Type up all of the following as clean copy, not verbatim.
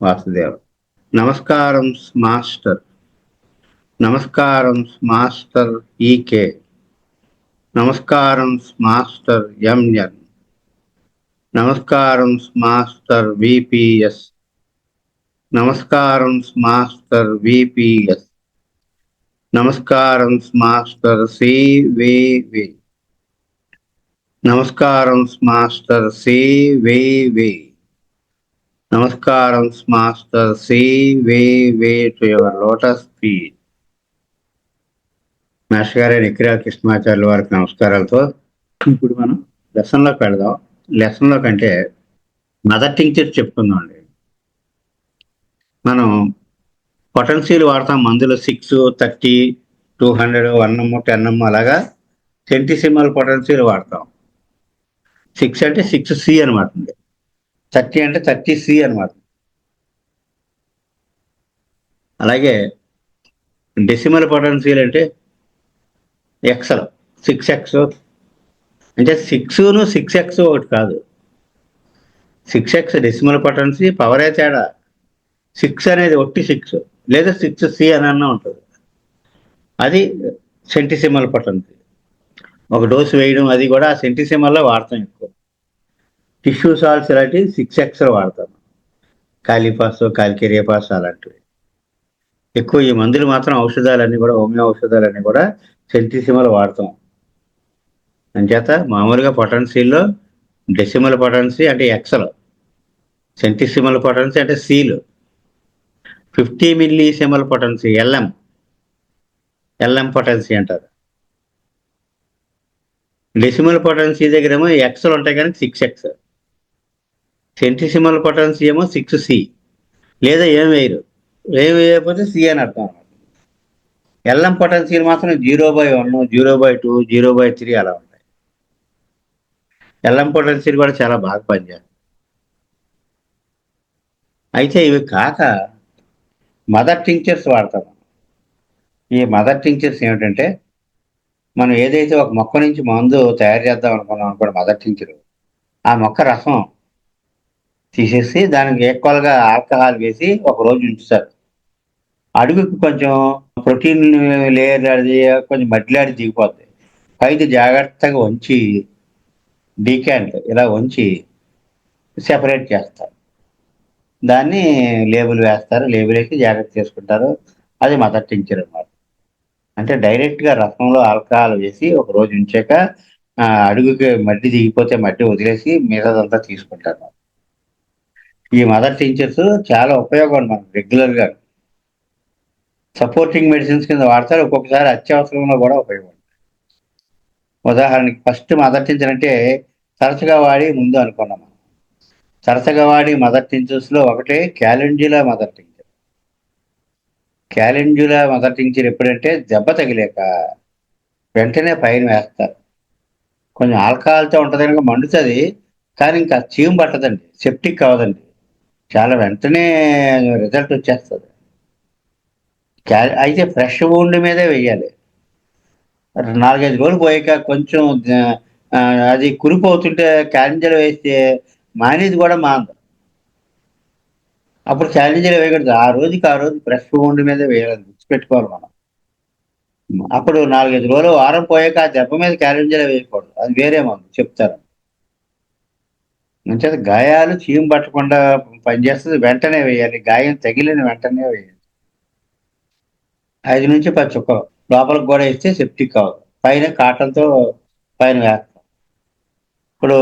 వాసుదేవ్. నమస్కారం మాస్టర్. నమస్కారం మాస్టర్ ఈకే. నమస్కారం మాస్టర్ ఎంఎన్. నమస్కారం మాస్టర్ విపిఎస్. నమస్కారం మాస్టర్ విపిఎస్. నమస్కారం మాస్టర్ సివివి. నమస్కారం మాస్టర్ సివివి. నమస్కారం master CVV to your lotus feet. Master గారు నిఖిరా కృష్ణమాచార్యుల వారికి నమస్కారాలతో ఇప్పుడు మనం లెసన్లోకి వెళదాం. లెసన్లో కంటే మదర్ టింక్చర్ చెప్పుకుందాం అండి. మనం పొటెన్షియల్ వాడతాం మందులు 6, 30, 200, 1M, 10M అలాగా సెంటిసిమల్ పొటెన్షియల్ వాడతాం. 6 అంటే 6C అనమాట, 30 అంటే 30C అనమాట. అలాగే డెసిమల్ పొటెన్షియల్ అంటే ఎక్సల్ 6x అంటే 6ను 6x ఒకటి కాదు. 6x డెసిమల్ పొటెన్సీ పవరే తేడా. 6 అనేది ఒట్టి 6 లేదా 6C అని అన్నా ఉంటుంది. అది సెంటిసిమల్ పొటెన్సీ. ఒక డోసు వేయడం అది కూడా సెంటిసిమల్లో వాడతాం ఎక్కువ. టిష్యూ సాల్ట్స్ ఇలాంటివి 6x వాడతాం. కాలిపాస్, కాల్కేరియాపాస్ అలాంటివి ఎక్కువ. ఈ మందులు మాత్రం ఔషధాలన్నీ కూడా హోమియో ఔషధాలన్నీ కూడా సెంటిసిమల్ వాడతాం. అంచేత మామూలుగా పొటెన్సీల్లో డెసిమల్ పొటెన్సీ అంటే ఎక్సల్, సెంటిసిమల్ పొటెన్సీ అంటే సీలు, 50 మిల్లీసిమల్ పొటెన్సీ ఎల్ఎం పొటెన్సీ అంటారు. డెసిమల్ పొటెన్సీ దగ్గరేమో ఎక్సల్ ఉంటాయి కానీ 6x. సెంటిసిమల్ పొటెన్సీ ఏమో 6C లేదా ఏం వేయకపోతే సి అని అర్థం అన్నమాట. ఎల్ఎం పొటెన్సీలు మాత్రం 0/1, 0/2, 0/3 అలా ఉంటాయి. ఎల్ఎం పొటెన్సీలు కూడా చాలా బాగా పనిచేస్తాయి. అయితే ఇవి కాక మదర్ టింక్చర్స్ వాడతాం. ఈ మదర్ టింక్చర్స్ ఏమిటంటే, మనం ఏదైతే ఒక మొక్క నుంచి మందు తయారు చేద్దాం అనుకున్నాం అనుకోండి, మదర్ టింక్చర్, ఆ మొక్క రసం తీసేసి దానికి ఈక్వల్గా ఆల్కహాల్ వేసి ఒక రోజు ఉంచుతారు. అడుగుకి కొంచెం ప్రోటీన్ లేయర్ అది కొంచెం మట్టిలాడి దిగిపోద్ది. పైకి జాగ్రత్తగా వంచి డీక్యాంట్ ఇలా వంచి సెపరేట్ చేస్తారు. దాన్ని లేబుల్ వేస్తారు. లేబుల్ వేసి జాగ్రత్త చేసుకుంటారు. అది మదర్ టింక్చర్ అన్నమాట. అంటే డైరెక్ట్గా రసంలో ఆల్కహాల్ వేసి ఒక రోజు ఉంచాక అడుగుకి మట్టి దిగిపోతే మట్టి వదిలేసి మిగతాదంతా తీసుకుంటారు. ఈ మదర్ టింక్చర్స్ చాలా ఉపయోగం మనకు రెగ్యులర్గా. సపోర్టింగ్ మెడిసిన్స్ కింద వాడతారు. ఒక్కొక్కసారి అత్యవసరంలో కూడా ఉపయోగపడతాయి. ఉదాహరణకి ఫస్ట్ మదర్ టింక్చర్ అంటే తరచుగా వాడి ముందు అనుకున్నాం మనం. తరచుగా వాడి మదర్ టింక్చర్స్లో ఒకటి calendula mother tincture. Calendula mother tincture ఎప్పుడంటే దెబ్బ తగిలేక వెంటనే పైన వేస్తారు. కొంచెం ఆల్కహాల్తో ఉంటుంది కనుక మండుతుంది, కానీ ఇంకా చీము పట్టదండి, సెప్టిక్ అవ్వదండి, చాలా వెంటనే రిజల్ట్ వచ్చేస్తుంది. అయితే ఫ్రెష్ వూండ్ మీదే వేయాలి. 4-5 రోజులు పోయాక కొంచెం అది కురుపు అవుతుంటే క్యాలెంజర్ వేస్తే మానేది కూడా మానదు. అప్పుడు క్యాలెంజర్ వేయకూడదు. ఆ రోజు ఫ్రెష్ వూండ్ మీదే వేయాలని గుర్తుపెట్టుకోవాలి మనం. అప్పుడు 4-5 రోజులు వారం పోయాక ఆ దెబ్బ మీద క్యాలెంజర్ వేయకూడదు. అది వేరే మందు చెప్తారు. అంచేత గాయాలు చీము పట్టకుండా పనిచేస్తుంది. వెంటనే వేయాలి. గాయం తగిలిన వెంటనే వేయాలి. 5-10 చుక్కలు లోపలికి కూడా వేస్తే సెప్టిక్ అవ్వదు. పైన కాటన్తో పైన వేస్తాం. ఇప్పుడు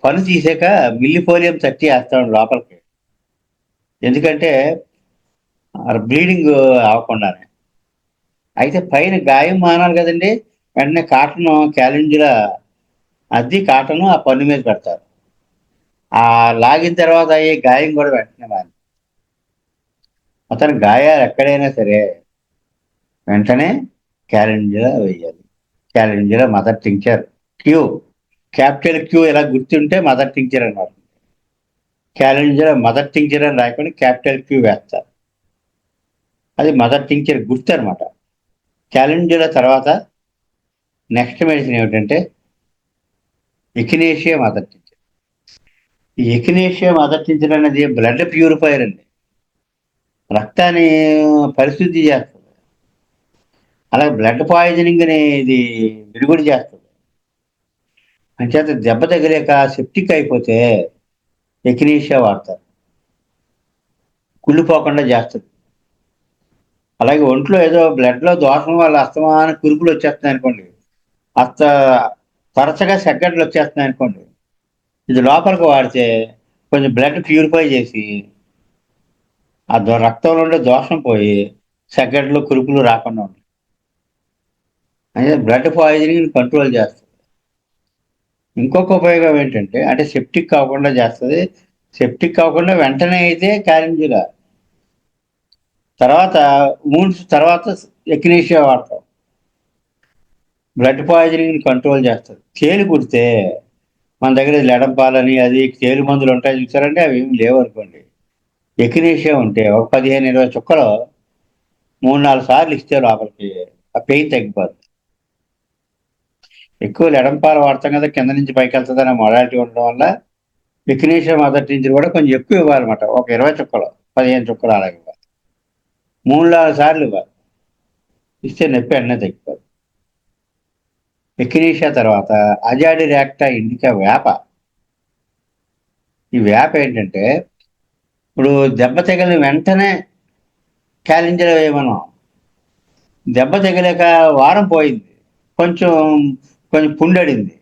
పని తీసాక మిల్లిపోలియం 30 వేస్తాం లోపలికి. ఎందుకంటే బ్లీడింగ్ అవ్వకుండానే. అయితే పైన గాయం మానాలి కదండి, వెంటనే కాటన్ క్యాలెంజులా అద్ది కాటను ఆ పన్ను మీద పెడతారు. ఆ లాగిన తర్వాత అయ్యే గాయం కూడా వెంటనే మాని. అతని గాయాలు ఎక్కడైనా సరే వెంటనే క్యాలెంజులా వేయాలి. Calendula mother tincture. Q, capital Q ఇలా గుర్తుంటే మదర్ టింక్చర్ అన్నమాట. క్యాలెంజులా మదర్ టింక్చర్ అని రాయకుండా క్యాపిటల్ క్యూ వేస్తారు. అది మదర్ టింక్చర్ గుర్తు అనమాట. క్యాలెంజులా తర్వాత నెక్స్ట్ మెడిసిన్ ఏమిటంటే ఎకినేషియా మదర్ టింక్చర్. ఈ ఎకినేషియా మదర్ టింక్చర్ అనేది బ్లడ్ ప్యూరిఫైయర్ అండి. రక్తాన్ని పరిశుద్ధి చేస్తుంది. అలాగే బ్లడ్ పాయిజనింగ్ అనేది విరుగుడు చేస్తుంది. అంచేత దెబ్బ తగిలేక సెప్టిక్ అయిపోతే ఎకినీషియా వాడతారు. కుళ్ళిపోకుండా చేస్తుంది. అలాగే ఒంట్లో ఏదో బ్లడ్లో దోషం వల్ల అస్తమాన కురుపులు వచ్చేస్తున్నాయి అనుకోండి, అస్త తరచుగా సెగ్గడ్లు వచ్చేస్తున్నాయి అనుకోండి, ఇది లోపలికి వాడితే కొంచెం బ్లడ్ ప్యూరిఫై చేసి ఆ రక్తంలో ఉండే దోషం పోయి సెగ్గడ్లు కురుపులు రాకుండా ఉంటాయి. అంటే బ్లడ్ పాయిజనింగ్ కంట్రోల్ చేస్తుంది. ఇంకొక ఉపయోగం ఏంటంటే అంటే సెప్టిక్ కాకుండా చేస్తుంది. సెప్టిక్ కాకుండా వెంటనే అయితే క్యారెంజీగా, తర్వాత మూన్స్ తర్వాత ఎక్నీషియా వాడతాం. బ్లడ్ పాయిజనింగ్ కంట్రోల్ చేస్తుంది. తేలు కుడితే మన దగ్గర లెడంపాలని అది తేలు మందులు ఉంటాయి చూసారంటే అవి ఏమి లేవు అనుకోండి. ఎక్నీషియా ఉంటే ఒక 15-20 చుక్కలు 3-4 సార్లు ఇస్తే లోపలికి ఆ పెయిన్ తగ్గిపోతుంది. ఎక్కువ లెడంపాలు వాడతాం కదా, కింద నుంచి పైకి వెళ్తుందనే మొడాలిటీ ఉండడం వల్ల ఎక్నీషియా మొదటి నుంచి కూడా కొంచెం ఎక్కువ ఇవ్వాలన్నమాట. ఒక 20 చుక్కలు 15 చుక్కలు అలాగే ఇవ్వాలి. 3-4 సార్లు ఇవ్వాలి. ఇస్తే నొప్పి వెంటనే తగ్గిపోతుంది. ఎక్నీషియా తర్వాత అజాడి రేక్టా ఇండికా వేప. ఈ వేప ఏంటంటే ఇప్పుడు దెబ్బ తగిలిన వెంటనే క్యాలెంజర్ వేయమనం. దెబ్బ తగిలాక వారం పోయింది, కొంచెం కొంచెం పుండడింది,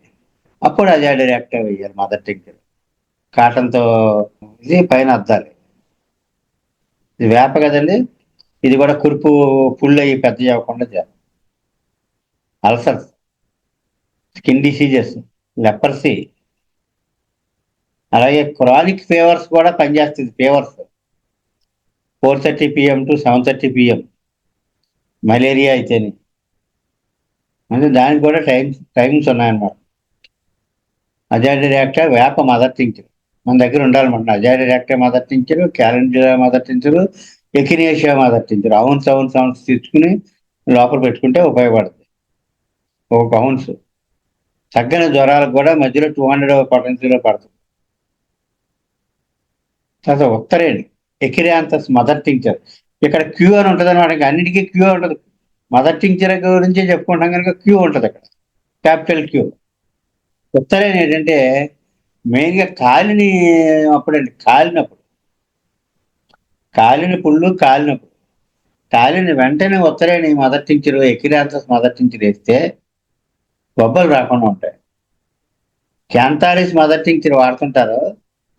అప్పుడు అజాడి రేక్టా వేయాలి మదర్ టింకర్. కాటన్తో ఇది పైన అద్దాలి. ఇది వేప కదండి, ఇది కూడా కురుపు పుళ్ళు అయ్యి పెద్ద అవ్వకుండా చేయాలి. అల్సర్స్, స్కిన్ డిసీజెస్, లెపర్సీ, అలాగే క్రానిక్ ఫీవర్స్ కూడా పనిచేస్తుంది. Fevers 4:30 PM to 7:30 PM, malaria అయితేనే, అంటే దానికి కూడా టైమ్స్ ఉన్నాయన్నమాట. అజాడి రేక్టా వేప మదర్ టించర్ మన దగ్గర ఉండాలన్నమాట. అజాడి రేక్టా మదర్ టించరు, క్యాలెండియా మదర్ టించరు, ఎకినేషియా మదర్ టించరు అవున్స్ తెచ్చుకుని లోపల పెట్టుకుంటే ఉపయోగపడుతుంది. ఒక అవున్స్ తగ్గని జ్వరాలకు కూడా మధ్యలో 200 పొటెన్సీలో పడుతుంది. తర్వాత ఉత్తరేణి ఎకిరియాంతస్ మదర్ టించర్. ఇక్కడ క్యూ అని ఉంటుంది అనమాట. అన్నిటికీ క్యూ ఉంటుంది. మదర్ టించర్ గురించి చెప్పుకుంటాం కనుక క్యూ ఉంటుంది అక్కడ, క్యాపిటల్ క్యూ. ఉత్తరేణి ఏంటంటే మెయిన్గా కాలిని అప్పుడండి, కాలిన పుళ్ళు కాలినప్పుడు, కాలిన వెంటనే ఉత్తరేణి మదర్ టించర్ ఎకిరియాంతస్ మదర్ టించర్ వేస్తే బొబ్బలు రాకుండా ఉంటాయి. క్యాంతారిస్ మదర్ టించర్ వాడుతుంటారు,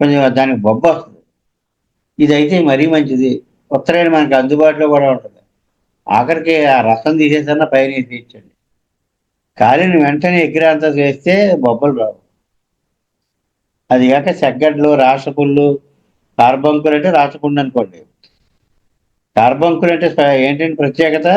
కొంచెం దానికి బొబ్బ వస్తుంది. ఇదైతే మరీ మంచిది. ఉత్తరాయణ మనకి అందుబాటులో కూడా ఉంటుంది. ఆఖరికి ఆ రసం తీసేసన్నా పైన తీర్చండి. కాలిని వెంటనే ఎగిరంతా చేస్తే బొబ్బలు రావు. అది కాక సెగ్గడ్లు, రాసపుళ్ళు, కార్బంకులు అంటే రాచపుండు అనుకోండి. కార్బంకులు అంటే ఏంటంటే ప్రత్యేకత,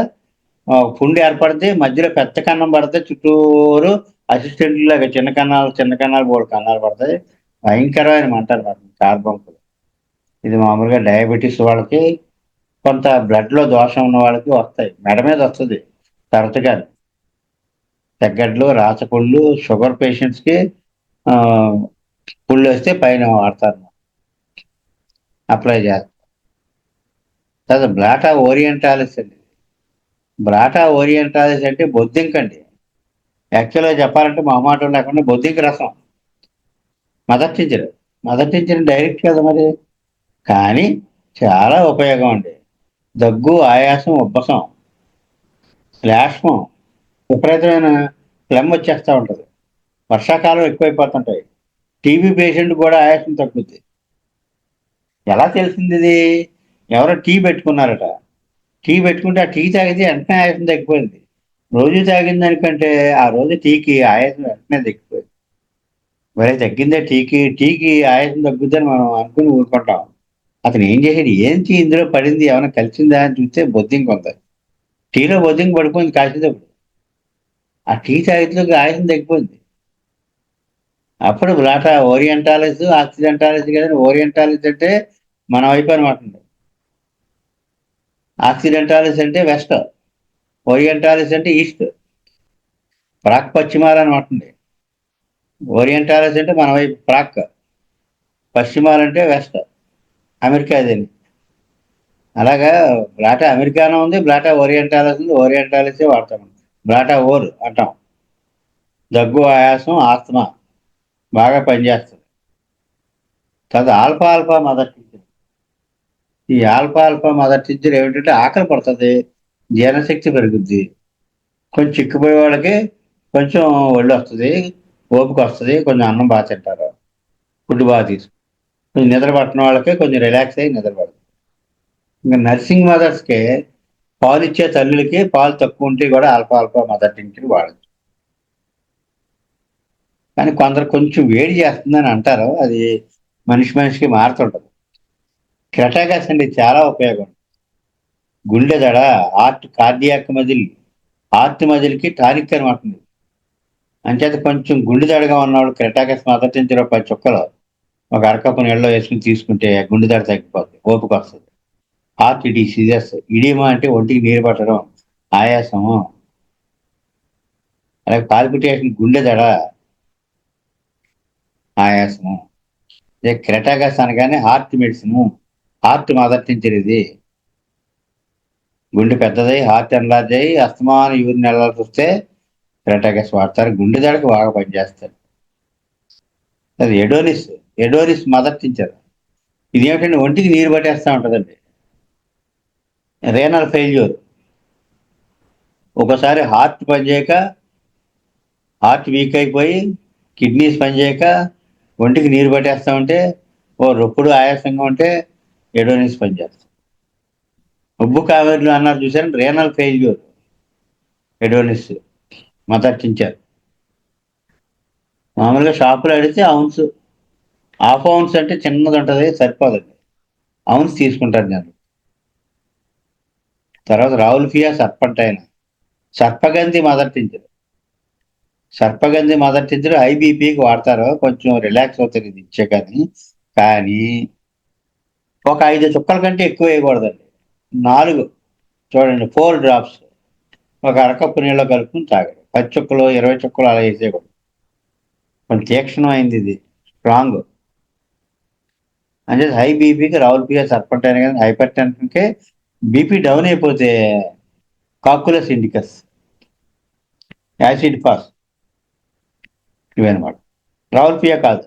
పుండు ఏర్పడితే మధ్యలో పెద్ద కన్నం పడితే చుట్టూరు అసిస్టెంట్ లాగా చిన్న కన్నాలు 3 కన్నాలు పడతాయి. భయంకరమైన మంటలు పడుతుంది కార్బంకులు. ఇది మామూలుగా డయాబెటీస్ వాళ్ళకి, కొంత బ్లడ్లో దోషం ఉన్న వాళ్ళకి వస్తాయి. మెడ మీద వస్తుంది తరచుగా. తెగ్గడ్లు, రాచపుళ్ళు, షుగర్ పేషెంట్స్కి పుళ్ళు వస్తే పైన వాడతారు, అప్లై చేస్తారు. తర్వాత బ్లాటా ఓరియంటాలిస్ అండి. బ్లాటా ఓరియంటాలిస్ అంటే బొద్దింకండి. యాక్చువల్గా చెప్పాలంటే మొహమాటం లేకుండా బొద్దింక రసం మదర్ టీచర్ డైరెక్ట్ కదా మరి, కానీ చాలా ఉపయోగం అండి. దగ్గు, ఆయాసం, ఉబ్బసం, శ్లాష్మం, విపరీతమైన ఫ్లమ్ వచ్చేస్తూ ఉంటుంది. వర్షాకాలం ఎక్కువైపోతుంటాయి. టీబీ పేషెంట్ కూడా ఆయాసం తగ్గుద్ది. ఎలా తెలిసింది ఇది? ఎవరో టీ పెట్టుకున్నారట. టీ పెట్టుకుంటే ఆ టీ తాగితే వెంటనే ఆయాసం తగ్గిపోయింది. రోజు తాగిన దానికంటే ఆ రోజు టీకి ఆయాసం వెంటనే తగ్గిపోయింది. మరి తగ్గిందే టీకి ఆయాసం తగ్గుద్దని మనం అనుకుని ఊరుకుంటాం. అతను ఏం చేశాడు, ఏంటి ఇందులో పడింది, ఏమైనా కలిసిందా అని చూస్తే బొద్దింక ఉంది. టీలో బొద్దింక పడిపోయింది కాసేటప్పుడు. ఆ టీ తాగితే ఆయాసం తగ్గిపోయింది. అప్పుడు బ్లాటా ఓరియంటాలిస్, ఆక్సిడెంటాలిస్ కదండి. ఓరియంటాలిస్ అంటే మన వైపు అనమాట. ఆక్సిడెంటాలిస్ అంటే వెస్ట్, ఓరియంటాలిస్ అంటే ఈస్ట్, ప్రాక్ పశ్చిమాలు అనమాట. ఓరియంటాలిస్ అంటే మన వైపు ప్రాక్, పశ్చిమాలంటే వెస్ట్, అమెరికా అదేని. అలాగా బ్లాటా అమెరికానో ఉంది, బ్లాటా ఓరియంటాలిస్ ఉంది, ఓరియంటాలిసే వాడతాం. బ్లాటా ఓర్ అంటాం. దగ్గు, ఆయాసం, ఆస్తమా బాగా పనిచేస్తుంది. తర్వాత ఆల్ఫా ఆల్ఫా మదర్ టించర్. ఈ ఆల్ఫా ఆల్ఫా మదర్ టించర్ ఏమిటంటే ఆకలి పడుతుంది, జీర్ణశక్తి పెరుగుద్ది. కొంచెం చిక్కిపోయే వాళ్ళకి కొంచెం ఒళ్ళు వస్తుంది, ఓపిక వస్తుంది, కొంచెం అన్నం బాగా తింటారు, ఫుడ్ బాగా తీసుకుంటారు. కొంచెం నిద్ర పట్టిన వాళ్ళకి కొంచెం రిలాక్స్ అయ్యి నిద్ర పడుతుంది. ఇంకా నర్సింగ్ మదర్స్కి, పాలు ఇచ్చే తల్లులకి పాలు తక్కువ ఉంటే కూడా ఆల్ఫా ఆల్ఫా మదర్ టించర్ వాడచ్చు. కానీ కొందరు కొంచెం వేడి చేస్తుందని అంటారు, అది మనిషి మనిషికి మారుతుంటది. క్రెటాగస్ అండి చాలా ఉపయోగం. గుండె దడ, కార్డియాక్ మజిల్, హార్ట్ మజిల్కి టానిక్ అనమాట. అంచేత కొంచెం గుండె దడగా ఉన్నవాళ్ళు క్రెటాగస్ మదర్ టించర్ 10 చుక్కలు ఒక అరకప్పు నీళ్ళలో వేసుకుని తీసుకుంటే గుండె దడ తగ్గిపోతుంది, ఓపిక వస్తుంది. హార్ట్ డిసీజెస్, ఇడిమా అంటే ఒంటికి నీరు పట్టడం, ఆయాసము, అలాగే పాల్పిటేషన్, గుండె దడ, ఆయాసము. క్రెటాగస్ అనగానే heart medicine, heart mother tincture ఇది. గుండె పెద్దదై హార్ట్ ఎన్లార్జ్ అయ్యి అస్తమాన యూరిన్ వెళ్ళాల్సి వస్తే క్రెటాగస్ వాడతారు, గుండె దడకు బాగా పనిచేస్తారు. అది ఎడోనిస్, ఎడోనిస్ మదర్ టించర్. ఇది ఏమిటంటే ఒంటికి నీరు పట్టేస్తూ ఉంటుందండి. రేనల్ ఫెయిల్యూర్, ఒకసారి హార్ట్ పనిచేయక, హార్ట్ వీక్ అయిపోయి కిడ్నీస్ పనిచేయక ఒంటికి నీరు పట్టేస్తూ ఉంటే, ఓ రొప్పుడు ఆయాసంగా ఉంటే ఎడోనిస్ పనిచేస్తాం. ఉబ్బు కావేరులు అన్నారు చూసారంటే రేనల్ ఫెయిల్యూర్, ఎడోనిస్ మదర్ టించర్. మామూలుగా షాపులో అడిగితే అవున్స్, హాఫ్ అవున్స్ అంటే చిన్నది ఉంటుంది, సరిపోదండి, అవున్స్ తీసుకుంటారు నేను. తర్వాత రావుల్ఫియా సర్పంటైన్, సర్పగంధి మదర్ టించర్. సర్పగంధి మదర్ టించర్ హై బీపీకి వాడతారు, కొంచెం రిలాక్స్ అవుతుంది ఇది ఇచ్చే. కానీ ఒక 5 చుక్కల కంటే ఎక్కువ వేయకూడదండి. 4 చూడండి, 4 డ్రాప్స్ ఒక అరకప్పు నీళ్ళలో కలుపుకుని తాగండి. 10 చుక్కలు 20 చుక్కలు అలా వేసేయకూడదు. కొంచెం తీక్షణమైంది ఇది, స్ట్రాంగ్. అంటే హై బీపీకి రావుల్ఫియా సర్పంటైన్, కానీ హైపర్ టెన్షన్కి, బీపీ డౌన్ అయిపోతే కాకులస్ ఇండికస్, యాసిడ్ ఫాస్, ఇవన్నమాట. రావుల్ఫియా కాదు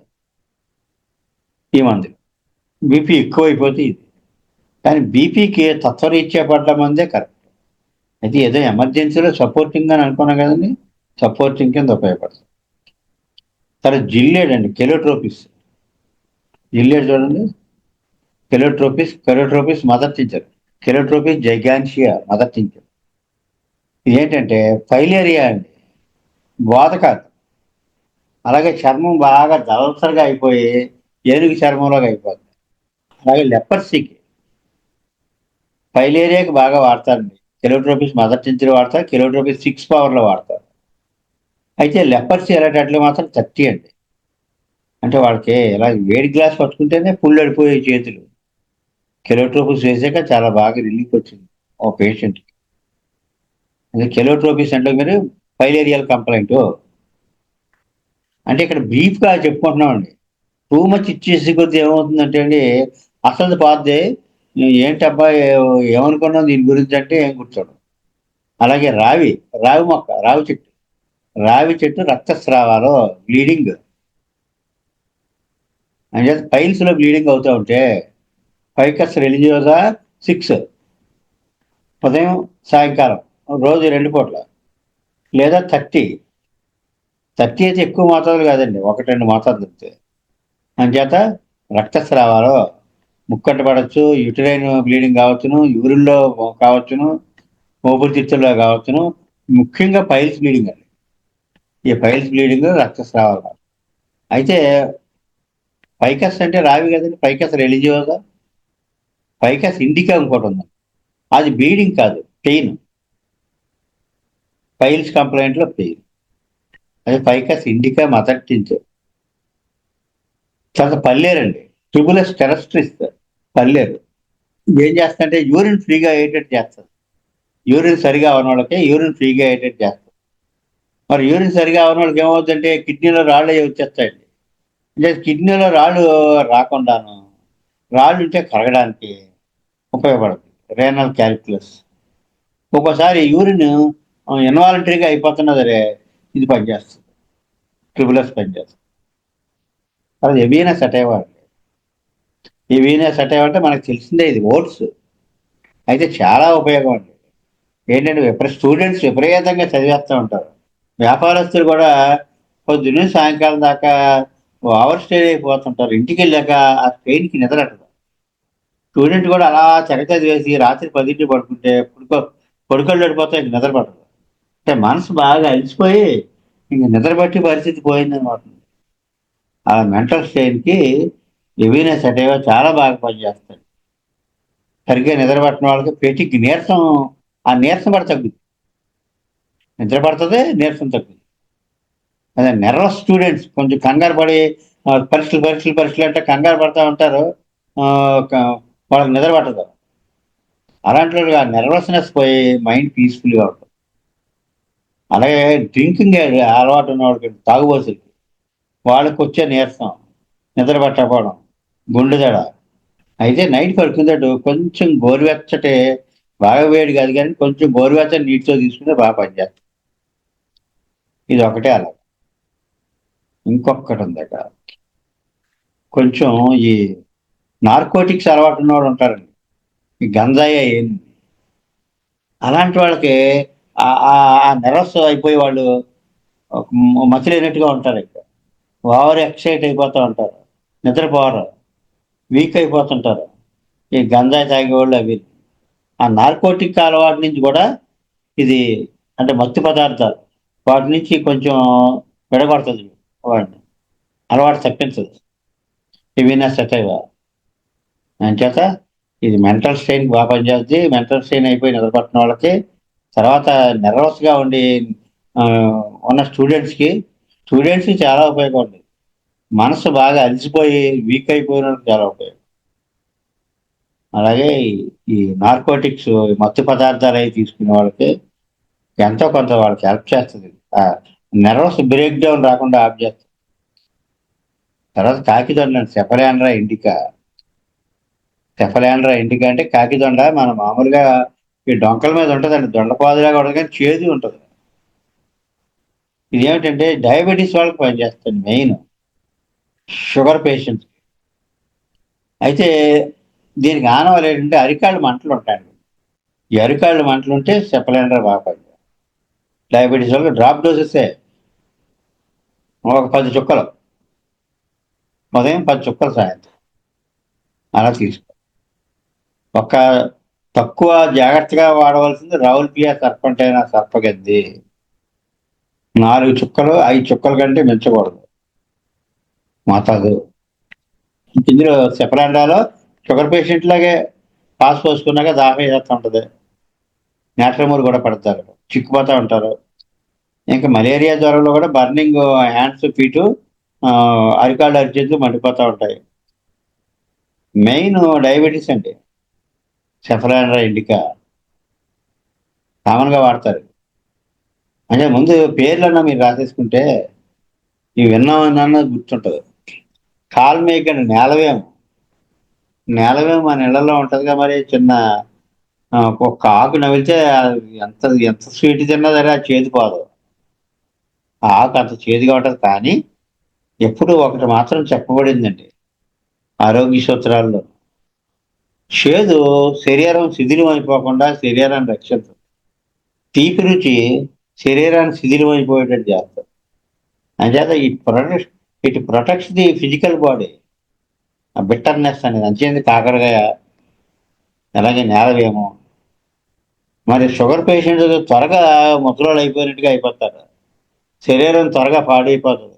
ఈ మందు. బీపీ ఎక్కువ అయిపోతే ఇది. కానీ బీపీకి తత్వరీత్యా పడ్డ మందే కరెక్ట్. అయితే ఏదో ఎమర్జెన్సీలో సపోర్టింగ్ అని అనుకున్నాం కదండి, సపోర్టింగ్ కింద ఉపయోగపడుతుంది. తర్వాత జిల్లేడ్ అండి, కెలోట్రోపిస్. జిల్లేడ్ చూడండి, Calotropis mother tincture. Calotropis gigantea mother tincture. ఇదేంటంటే ఫైలేరియా అండి, బోధ కాదు. అలాగే చర్మం బాగా దళసరిగా అయిపోయి ఏనుగు చర్మంలోకి అయిపోతుంది. అలాగే లెపర్సీకి, ఫైలేరియాకి బాగా వాడతారండి. కెలోట్రోపిస్ మదర్ టించర్ వాడతారు, కెలోట్రోపిస్ 6 పవర్లో వాడతారు. అయితే లెపర్సీ ఎలాంటి మాత్రం 30 అండి. అంటే వాళ్ళకి ఇలా వేడి గ్లాస్ పట్టుకుంటేనే పుళ్ళు అడిపోయే చేతులు. కెలోట్రోపిస్ వేసాక చాలా బాగా రిలీఫ్ వచ్చింది ఒక పేషెంట్కి. అదే కెలోట్రోపిస్ అంటే మీరు ఫైలేరియల్ కంప్లైంట్. అంటే ఇక్కడ బ్రీఫ్గా చెప్పుకుంటున్నామండి. టూ మచ్ ఇచ్చేసి కొద్ది ఏమవుతుందంటే అండి, అసలు పోద్ది. ఏంటబ్బా ఏమనుకున్నాం దీని గురించి అంటే ఏం కూర్చోడం. అలాగే రావి మొక్క, రావి చెట్టు రక్తస్రావాలు, బ్లీడింగ్ అంటే పైల్స్లో బ్లీడింగ్ అవుతూ ఉంటే ఫైకస్ రెలిజియోసా 6 ఉదయం సాయంకాలం రోజు 2 పూట్ల, లేదా 30 అయితే ఎక్కువ మోతాదులు కాదండి, 1-2 మోతాదులు చెప్తే. అంచేత రక్తస్రావాలు, ముక్కంట పడవచ్చు, యూటరైన్ బ్లీడింగ్ కావచ్చును, యూరిన్లో కావచ్చును, ఊపిరితిత్తుల్లో కావచ్చును. ముఖ్యంగా పైల్స్ బ్లీడింగ్ అండి. ఈ పైల్స్ బ్లీడింగ్ రక్తస్రావాలు. అయితే ఫైకస్ అంటే రావి కదండి, ఫైకస్ రెలిజియోసా. ఫైకస్ ఇండికా ఇంకోటి ఉంది, అది బ్లీడింగ్ కాదు, పెయిన్. పైల్స్ కంప్లైంట్లో పెయిన్, అది ఫైకస్ ఇండికా మదర్ టించర్. తర్వాత పల్లేరండి, ట్యూబులస్ టెరస్ట్రిస్, పల్లేరు. ఏం చేస్తుందంటే యూరిన్ ఫ్రీగా అయ్యేటట్టు చేస్తుంది. యూరిన్ సరిగా అవని వాళ్ళకి యూరిన్ ఫ్రీగా అయ్యేటట్టు చేస్తుంది. మరి యూరిన్ సరిగా అవని వాళ్ళకి ఏమవుతుందంటే కిడ్నీలో రాళ్ళు అవి వచ్చేస్తాయండి. అంటే కిడ్నీలో రాళ్ళు రాకుండాను, రాళ్ళు ఉంటే కరగడానికి ఉపయోగపడుతుంది. Renal calculus. ఒక్కోసారి యూరిన్ ఇన్వాలంటరీగా అయిపోతున్నా సరే ఇది పనిచేస్తుంది, ట్రిపులస్ పనిచేస్తుంది. అది ఎవినా సటైవా అండి. ఎవినా సటైవా అంటే మనకు తెలిసిందే, ఇది ఓట్స్. అయితే చాలా ఉపయోగం అండి. ఏంటంటే స్టూడెంట్స్ విపరీతంగా చదివేస్తూ ఉంటారు. వ్యాపారస్తులు కూడా పొద్దున్నే సాయంకాలం దాకా ఓవర్ స్టే అయిపోతుంటారు. ఇంటికి వెళ్ళాక ఆ స్ట్రెయిన్కి నిద్రట్టదు. స్టూడెంట్ కూడా అలా తెగ చదివేసి రాత్రి 10కి పడుకుంటే పడుకోళ్ళు పడిపోతే ఇంక నిద్ర పడదు. అంటే మనసు బాగా అలసిపోయి ఇంక నిద్ర పట్టి పరిస్థితి పోయిందనమాట. ఆ మెంటల్ స్ట్రెయిన్కి ఎవినా సటైవా చాలా బాగా పనిచేస్తాయి. సరిగ్గా నిద్ర పట్టిన వాళ్ళకి పెటికి నీరసం, ఆ నీరసం కూడా తగ్గుతుంది. నిద్ర పడుతుంది, నీరసం తగ్గుతుంది. అదే నెర్వస్ స్టూడెంట్స్ కొంచెం కంగారు పడి పరీక్షలు అంటే కంగారు పడతా ఉంటారు. ఆ, వాళ్ళకి నిద్ర పట్టదు. అలాంటి వాళ్ళకి ఆ నెర్వస్నెస్ పోయి మైండ్ పీస్ఫుల్గా ఉంటుంది. అలాగే డ్రింకింగ్ అలవాటు ఉన్న వాళ్ళకి, తాగుబోతులకి, వాళ్ళకి వచ్చే నీరసం, నిద్ర పట్టకపోవడం, గుండె దడ. అయితే నైట్ పడుకునేటట్టు కొంచెం గోరువెచ్చటే, బాగా వేడి కాదు కానీ కొంచెం గోరువెచ్చని నీటితో తీసుకుంటే బాగా పనిచేస్తుంది. ఇది ఒకటే అలా. ఇంకొకటి ఉందట, కొంచెం ఈ నార్కోటిక్స్ అలవాటు ఉన్నవాడు ఉంటారండి, ఈ గంజాయి అయ్యింది. అలాంటి వాళ్ళకి ఆ నెరస్ అయిపోయి వాళ్ళు మతిలేనట్టుగా ఉంటారు. ఇక్కడ ఓవర్ ఎక్సైట్ అయిపోతూ ఉంటారు, నిద్రపోవరు, వీక్ అయిపోతుంటారు. ఈ గంజాయి తాగేవాళ్ళు అవి. ఆ నార్కోటిక్ అలవాటు నుంచి కూడా ఇది, అంటే మత్తు పదార్థాలు, వాటి నుంచి కొంచెం విడగొడుతుంది వాడిని, అలవాటు తప్పించదు. ఇవినా సెటైవా అంచేత ఇది మెంటల్ స్ట్రెయిన్ బాగా పనిచేస్తుంది. మెంటల్ స్ట్రెయిన్ అయిపోయి నిద్రపట్టిన వాళ్ళకి, తర్వాత నెర్వస్గా ఉండి ఆ, ఉన్న స్టూడెంట్స్కి చాలా ఉపయోగం ఉంది. మనసు బాగా అలసిపోయి వీక్ అయిపోయిన వాళ్ళకి చాలా ఉపయోగం. అలాగే ఈ నార్కోటిక్స్, మత్తు పదార్థాలు అవి తీసుకునే వాళ్ళకి ఎంతో కొంత వాళ్ళకి హెల్ప్ చేస్తుంది. నెర్వస్ బ్రేక్ డౌన్ రాకుండా ఆప్ చేస్తుంది. తర్వాత కాకిదొండ, సెఫలాండ్రా ఇండికా అంటే కాకిదొండ. మన మామూలుగా ఈ డొంకల మీద ఉంటుందండి, దొండపాదులాగా ఉండదు కానీ చేదు ఉంటుంది. ఇది ఏమిటంటే డయాబెటీస్ వాళ్ళకి పనిచేస్తుంది, మెయిన్ షుగర్ పేషెంట్స్. అయితే దీనికి ఆనవాళ్ళు ఏంటంటే అరికాళ్ళు మంటలు ఉంటాయండి. ఈ అరికాళ్ళు మంటలు ఉంటే సెఫలాండ్రా బాగా పనిచేస్తుంది. డయాబెటీస్ వాళ్ళకి డ్రాప్ డోసెసే, ఒక 10 చుక్కలు ఉదయం, 10 చుక్కలు సాయంత్రం, అలా తీసుకో. ఒక తక్కువ జాగ్రత్తగా వాడవలసింది రావుల్పియా సర్పంటైన సర్పగంది. 4 చుక్కలు, 5 చుక్కల కంటే మించకూడదు మోతాదు. ఇందులో సెపరాండాలో షుగర్ పేషెంట్ లాగే పాస్ పోసుకున్నాక దాహం వేస్తూ ఉంటుంది, నేట్రమూరు కూడా పడతారు, చిక్కుపోతూ ఉంటారు. ఇంకా మలేరియా జ్వరంలో కూడా బర్నింగ్ హ్యాండ్స్ ఫీటు, అరికాళ్ళు అరిచేతులు మండిపోతూ ఉంటాయి. మెయిన్ డయాబెటీస్ అండి సెఫలాండ్రా ఇండికా కామన్గా వాడతారు. అంటే ముందు పేర్లన్నా మీరు రాసేసుకుంటే ఇవి విన్నామన్నా గుర్తుంటుంది. కాల్మేక్ అండి, నేలవేము. నేలవేము మన ఇళ్లలో ఉంటుందిగా మరి, చిన్న ఒక్క ఆకు నమిలితే అది ఎంత ఎంత స్వీట్ తిన్నా సరే అది చేదు పోదు. ఆ ఆకు అంత చేదుగా ఉంటుంది. కానీ ఎప్పుడు ఒకటి మాత్రం చెప్పబడిందండి ఆరోగ్య సూత్రాల్లో, చేదు శరీరం శిథిలం అయిపోకుండా శరీరాన్ని రక్షించదు, తీపి రుచి శరీరాన్ని శిథిలం అయిపోయేటట్టు చేస్తుంది. అంచేత ప్రొటెక్ట్స్ ది ఫిజికల్ బాడీ. ఆ బిట్టర్నెస్ అనేది అంచేది కాకరకాయ, అలాగే నేలవేము. మరి షుగర్ పేషెంట్స్ త్వరగా ముసలోళ్ళు అయిపోయినట్టుగా అయిపోతారు, శరీరం త్వరగా పాడైపోతుంది.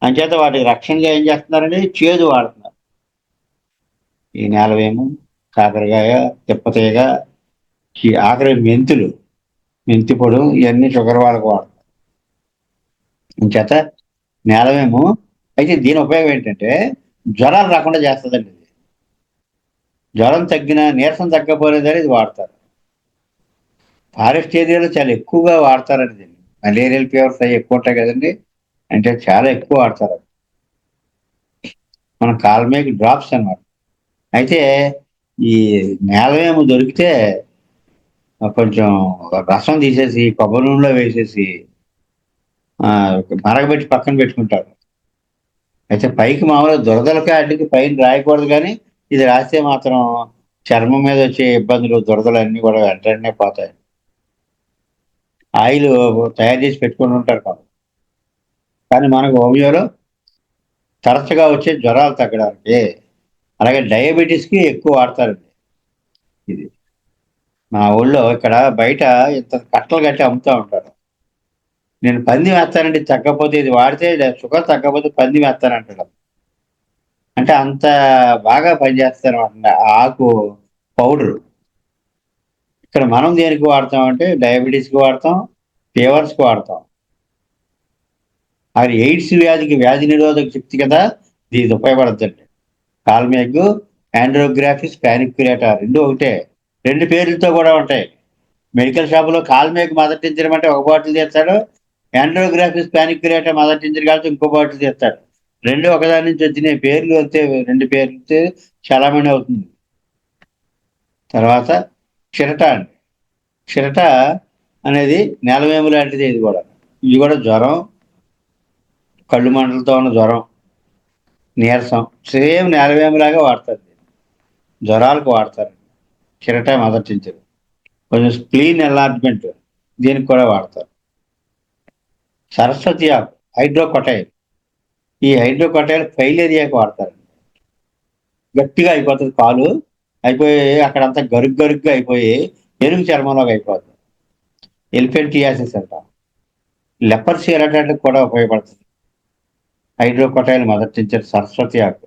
అంచేత వాటికి రక్షణగా ఏం చేస్తున్నారంటే చేదు వాడుతున్నారు. ఈ నేలవేము, కాకరకాయ, తిప్పతీగ, ఈ ఆఖరి మెంతులు, మెంతి పొడు, ఇవన్నీ షుగర్ వాళ్ళకు వాడతారు. అంచేత నేలవేము. అయితే దీని ఉపయోగం ఏంటంటే జ్వరాలు రాకుండా చేస్తుందండి ఇది. జ్వరం తగ్గిన, నీరసం తగ్గకపోయినా సరే ఇది వాడతారు. ఫారెస్ట్ ఏరియాలో చాలా ఎక్కువగా వాడతారండి దీన్ని. మలేరియల్ ఫీవర్స్ అవి ఎక్కువ ఉంటాయి కదండి, అంటే చాలా ఎక్కువ వాడతారు. మనం కాల్మేక్ డ్రాప్స్ అన్నమాట. అయితే ఈ నేలవేము దొరికితే కొంచెం రసం తీసేసి కొబ్బరి నూనెలో వేసేసి ఆ, మరగబెట్టి పక్కన పెట్టుకుంటారు. అయితే పైకి మామూలుగా దురదలకి వాటికి పైన రాయకూడదు, కానీ ఇది రాస్తే మాత్రం చర్మం మీద వచ్చే ఇబ్బందులు దురదలు అన్నీ కూడా వెంటనే పోతాయి. ఆయిల్ తయారు చేసి పెట్టుకుని ఉంటారు కొంత. కానీ మనకు హోమియోలో తరచుగా వచ్చే జ్వరాలు తగ్గడానికి, అలాగే డయాబెటీస్కి ఎక్కువ వాడతారండి ఇది. మా ఊళ్ళో ఇక్కడ బయట ఇంత కట్టలు కట్టి అమ్ముతూ ఉంటారు. నేను పంది వేస్తానండి తగ్గకపోతే, ఇది వాడితే షుగర్ తగ్గకపోతే పంది వేస్తానంటాడు. అంటే అంత బాగా పనిచేస్తారు అనమాట ఆ ఆకు పౌడర్. ఇక్కడ మనం దేనికి వాడతాం అంటే డయాబెటీస్కి వాడతాం, ఫీవర్స్కి వాడతాం. అది ఎయిడ్స్ వ్యాధికి వ్యాధి నిరోధక శక్తి కదా, దీనికి ఉపయోగపడుతుంది. కాల్మేగ్, యాండ్రోగ్రాఫిస్, ప్యానిక్యులేటా రెండు ఒకటే, రెండు పేర్లతో కూడా ఉంటాయి. మెడికల్ షాపులో కాల్మేగ్ మదర్ టించర్ అంటే ఒక బాటిల్ తెస్తాడు, యాండ్రోగ్రాఫిస్ ప్యానిక్యులేటా మదర్ టించర్ కలిసి ఇంకో బాటిల్ తెస్తాడు. రెండు ఒకదాని నుంచి వచ్చినాయి, పేర్లు వస్తే రెండు పేర్లు చలామణి అవుతుంది. తర్వాత చిరట అండి. చిరట అనేది నేలవేము లాంటిది. ఇది కూడా జ్వరం, కళ్ళు మంటలతో ఉన్న జ్వరం, నీరసం సేమ్ నేలవేములాగా వాడతారు. జ్వరాలకు వాడతారు చిరట మొదటించారు. కొంచెం స్ప్లీన్ ఎన్లార్జ్మెంట్ దీనికి కూడా వాడతారు. సరస్వతి ఆకు, హైడ్రోకొటైల్. ఈ హైడ్రోకొటైల్ ఫైలేరియాకి వాడతారు. గట్టిగా అయిపోతుంది కాలు, అయిపోయి అక్కడంతా గరుగ్గా అయిపోయి ఎరుగు చర్మంలోకి అయిపోతుంది. ఎలిఫెంటియాసిస్ అంట. లెపర్సీ ఎలాంటి కూడా ఉపయోగపడుతుంది హైడ్రోకొటైల్ మొదటించారు సరస్వతి ఆకు.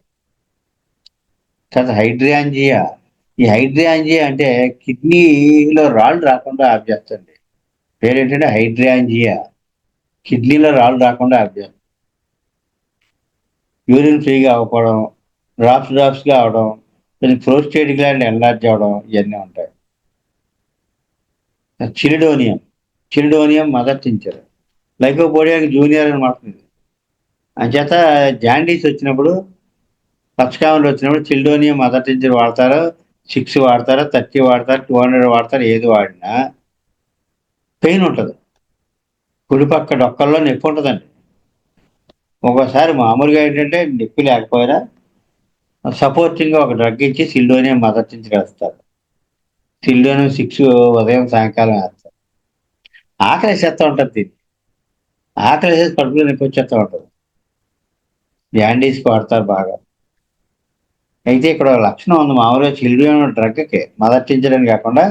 తర్వాత హైడ్రియాంజియా. ఈ హైడ్రియాంజియా అంటే కిడ్నీలో రాళ్ళు రాకుండా ఆఫ్ చేస్తుంది. పేరేంటంటే హైడ్రియాంజియా. కిడ్నీలో రాళ్ళు రాకుండా ఆఫ్ చేస్తుంది. యూరిన్ ఫ్రీగా అవ్వకపోవడం, డ్రాప్స్గా అవడం, కొంచెం ప్రోస్టేట్ గ్లాండ్ ఎన్లార్జ్ అవ్వడం, ఇవన్నీ ఉంటాయి. చిలిడోనియం మదర్ టించర్. లైకోపోడియాకి జూనియర్ అని మాట్లాడుతుంది. అంచేత జాండీస్ వచ్చినప్పుడు, పచ్చకామలు వచ్చినప్పుడు చిల్డోనియం మదర్ టించర్ వాడతారు. 6 వాడతారు, 30 వాడతారు, 200 వాడతారు. ఏది వాడినా పెయిన్ ఉంటుంది. కుడిపక్క డొక్కల్లో నొప్పి ఉంటుందండి. ఒక్కోసారి మామూలుగా ఏంటంటే నొప్పి లేకపోయినా సపోర్టింగ్గా ఒక డ్రగ్ ఇచ్చి సిల్డోనియం మదర్ టించర్ వేస్తారు. సిల్డోనియం 6 ఉదయం సాయంకాలం వేస్తారు. ఆకలి వేసేస్తూ ఉంటుంది దీన్ని. ఆకలి వేసేసి కడుపులో నొప్పి వచ్చేస్తూ ఉంటుంది. జాండీస్కి వాడతారు బాగా. అయితే ఇక్కడ ఒక లక్షణం ఉంది. మామూలుగా చిల్డ్రన్ డ్రగ్కి మదర్ టించర్ అని కాకుండా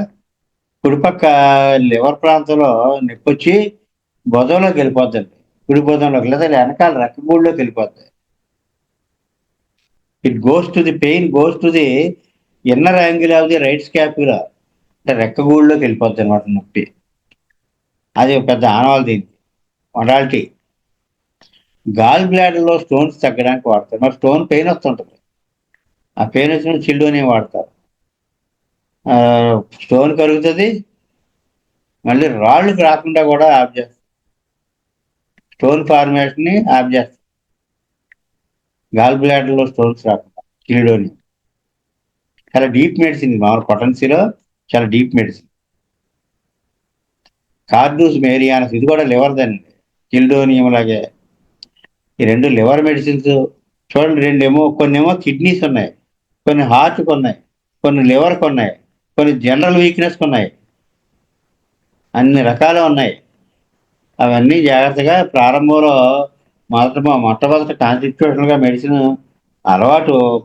కుడిపక్క లివర్ ప్రాంతంలో నొప్పి వచ్చి బొధంలోకి వెళ్ళిపోద్దండి. కుడి బొధంలోకి, లేదా వెనకాల రెక్కగూడులోకి వెళ్ళిపోద్ది. It goes to the pain goes to the inner angle of the right scapula, అంటే రెక్కగూడులోకి వెళ్ళిపోద్ది అనమాట నొప్పి. అది ఒక పెద్ద ఆనవాళ్ళు దీనికి, మొడాలిటీ. గాల్ బ్లాడర్లో స్టోన్స్ తగ్గడానికి వాడతారు. మరి స్టోన్ పెయిన్ వస్తుంటుంది, ఆ పెయిన్ వచ్చిన చిల్లునే వాడతారు. స్టోన్ కరుగుతుంది, మళ్ళీ రాళ్ళకి రాకుండా కూడా ఆఫ్ చేస్తారు. స్టోన్ ఫార్మేషన్ని ఆఫ్ చేస్తారు. గాల్ బ్లాడర్లో స్టోన్స్ రాకుండా చిలిడోని చాలా డీప్ మెడిసిన్. మామూలు పొటెన్సీలో చాలా డీప్ మెడిసిన్. కార్డూస్ మేరియానస్, ఇది కూడా లివర్ దాన్ని, చిల్డోనియం లాగే. ఈ రెండు లివర్ మెడిసిన్స్. చూడండి, కొన్నేమో కిడ్నీస్ ఉన్నాయి, కొన్ని హార్ట్కి ఉన్నాయి, కొన్ని లివర్కి ఉన్నాయి, కొన్ని జనరల్ వీక్నెస్కి ఉన్నాయి, అన్ని రకాలు ఉన్నాయి. అవన్నీ జాగ్రత్తగా ప్రారంభంలో మొట్టమొదటి కాన్స్టిట్యూషనల్గా మెడిసిన్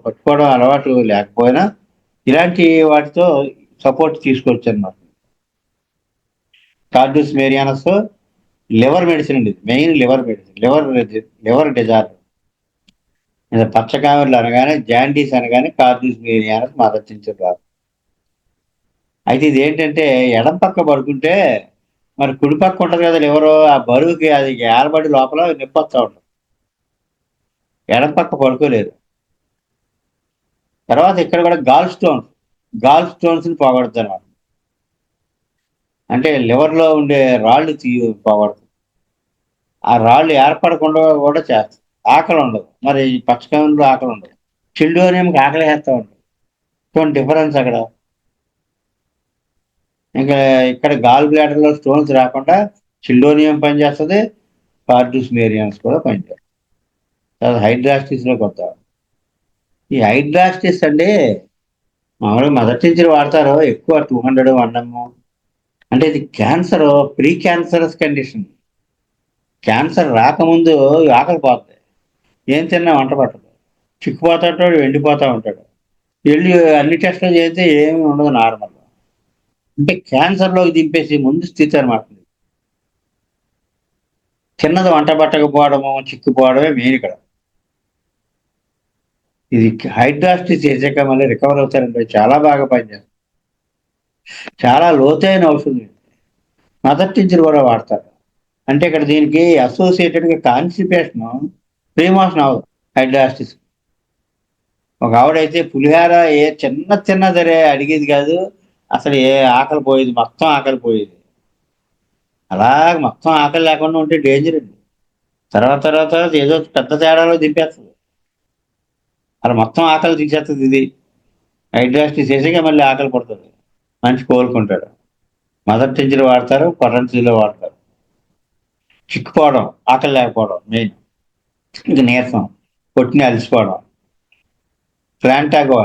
పట్టుకోవడం అలవాటు లేకపోయినా ఇలాంటి వాటితో సపోర్ట్ తీసుకోవచ్చు అన్నమాట. కార్డూస్ మేరియానస్ లివర్ మెడిసిన్ అండి, main liver medicine, liver disorder. పచ్చకామెర్లు అనగానే, జాండీస్ అనగానే కార్డూస్ మేరియానస్ మదర్చించారు రాదు. అయితే ఇది ఏంటంటే ఎడం పక్క పడుకుంటే మరి కుడి పక్క ఉంటుంది కదా లివరు, ఆ బరువుకి అది ఏలబడి లోపల నొప్పి వస్తూ ఉంటుంది. ఎడం పక్క పడుకోలేదు. తర్వాత ఇక్కడ కూడా గాల్ స్టోన్స్ని పోగొడుతుంది అనమాట. అంటే లివర్లో ఉండే రాళ్ళు పోగొడుతుంది. ఆ రాళ్ళు ఏర్పడకుండా కూడా చేస్తుంది. ఆకలి ఉండదు. మరి పచ్చకాయలో ఆకలి ఉండదు. చిల్డోనియంకి ఆకలి వేస్తూ ఉంటుంది. చూడండి డిఫరెన్స్ అక్కడ. ఇంకా ఇక్కడ గాల్ బ్లాడర్లో స్టోన్స్ రాకుండా చిల్లోనియం పనిచేస్తుంది, కార్డూస్ మేరియన్స్ కూడా పనిచేస్తుంది. తర్వాత హైడ్రాస్టిస్లోకి వద్దాం. ఈ హైడ్రాస్టిస్ అండి మామూలుగా మదర్ నుంచి వాడతారు ఎక్కువ 200 1 అంటే ఇది cancer, pre cancerous condition. Cancer రాకముందు ఆకలి పోతుంది, ఏం తిన్నా వంట పట్టదు, చిక్కుపోతా ఉంటాడు, ఎండిపోతూ ఉంటాడు. వెళ్ళి అన్ని టెస్టులు చేస్తే ఏమి ఉండదు నార్మల్. అంటే క్యాన్సర్లోకి దింపేసి ముందు స్థితి అనమాట. తిన్నది వంట పట్టకపోవడము, చిక్కుపోవడమే మెయిన్ ఇక్కడ. ఇది హైడ్రాస్టిస్ చేసాక మళ్ళీ రికవర్ అవుతారంటే చాలా బాగా పనిచేస్తుంది. చాలా లోతైన ఔషధం ఇది. మదర్ టించర్ కూడా వాడతారు. అంటే ఇక్కడ దీనికి అసోసియేటెడ్గా కాన్స్టిపేషన్, ప్రీమోషన్ అవ్వదు హైడ్రాస్టిస్. ఒక ఆవిడైతే పులిహార ఏ చిన్న సరే అడిగేది కాదు, అసలు ఏ ఆకలి పోయేది, మొత్తం ఆకలి పోయేది. అలా మొత్తం ఆకలి లేకుండా ఉంటే డేంజర్ అండి. తర్వాత ఏదో పెద్ద తేడాలో దింపేస్తుంది, అలా మొత్తం ఆకలి తీసేస్తుంది ఇది. హైడ్రాస్టిస్ చేసాక మళ్ళీ ఆకలి పడుతుంది, మనిషి కోలుకుంటాడు. మదర్ టించర్ వాడతారు, పొటెన్సీలో వాడతారు. చిక్కుపోవడం, ఆకలి లేకపోవడం మెయిన్. ఇంక నీరసం, పొట్టిని అలసిపోవడం. ప్లాంటాగో,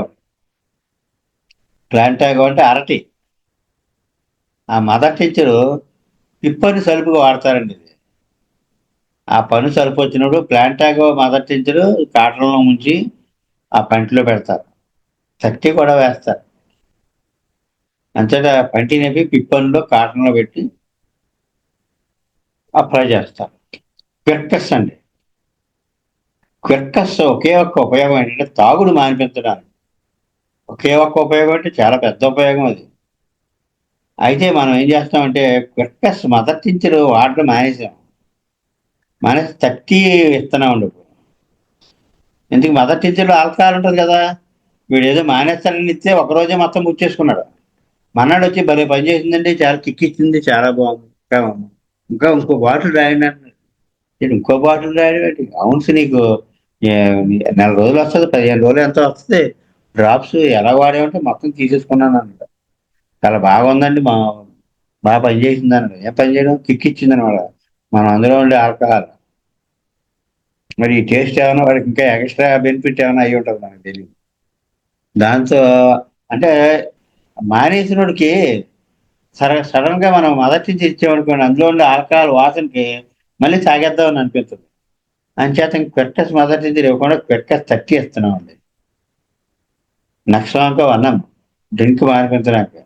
ప్లాంటాగో అంటే అరటి. ఆ మదర్ టీచరు పిప్పని సలుపుగా వాడతారండి ఇది. ఆ పని సలుపు వచ్చినప్పుడు ప్లాంటాగో మదర్ టీచరు కాటన్లో ముంచి ఆ పంటిలో పెడతారు, చట్టి కూడా వేస్తారు. అంతటా పంటి నొప్పి పిప్పనిలో కాటన్లో పెట్టి అప్లై చేస్తారు. క్విర్కస్ అండి, క్విర్కస్ ఒకే ఒక్క ఉపయోగం ఏంటంటే తాగుడు మానిపించడానికి. ఒకే ఒక్క ఉపయోగం అంటే చాలా పెద్ద ఉపయోగం అది. అయితే మనం ఏం చేస్తామంటే క్విర్కస్ మదర్ టీచరు వాడడం మానేసాం. మానేసి 30 ఇస్తున్నాం అండి. ఎందుకు మదర్ టీచర్లో ఆల్కహాల్ ఉంటుంది కదా, వీడు ఏదో మానేస్తాడని ఇస్తే ఒకరోజే మొత్తం ముచ్చేసుకున్నాడు. మన్నాడు వచ్చి భలే పని చేసిందండి, చాలా కిక్ ఇచ్చింది, చాలా బాగుంది, ఇంకా ఇంకో బాటిల్ రాయండి అన్నాడు. నేను ఇంకో బాటిల్ రాయడం ఏంటి, అవును నీకు ఏ, నెల రోజులు వస్తుంది, 15 రోజులు ఎంత వస్తుంది, డ్రాప్స్ ఎలా వాడేమంటే మొత్తం తీసేసుకున్నాను అన్నమాట. చాలా బాగుందండి, బాగా పని చేసింది అన్నాడు. ఏం పని చేయడం, కిక్ ఇచ్చింది అనమాట మనం అందులో ఉండే ఆల్కహాల్. మరి ఈ టేస్ట్ ఏమైనా వాడికి ఇంకా ఎక్స్ట్రా బెనిఫిట్ ఏమైనా అయ్యి ఉంటుంది మనకు తెలియదు. దాంతో అంటే మానేసినోడికి సడన్ గా మనం మదర్ నుంచి ఇచ్చామనుకోండి, అందులో ఉండే ఆల్కహాల్ వాసనకి మళ్ళీ తాగేద్దామని అనిపిస్తుంది. అంచేత క్విర్కస్ మదర్ నుంచి ఇవ్వకుండా క్విర్కస్ 30 ఇస్తున్నామండి. నక్షత్రంగా అన్నం డ్రింక్ మానిపించడానికి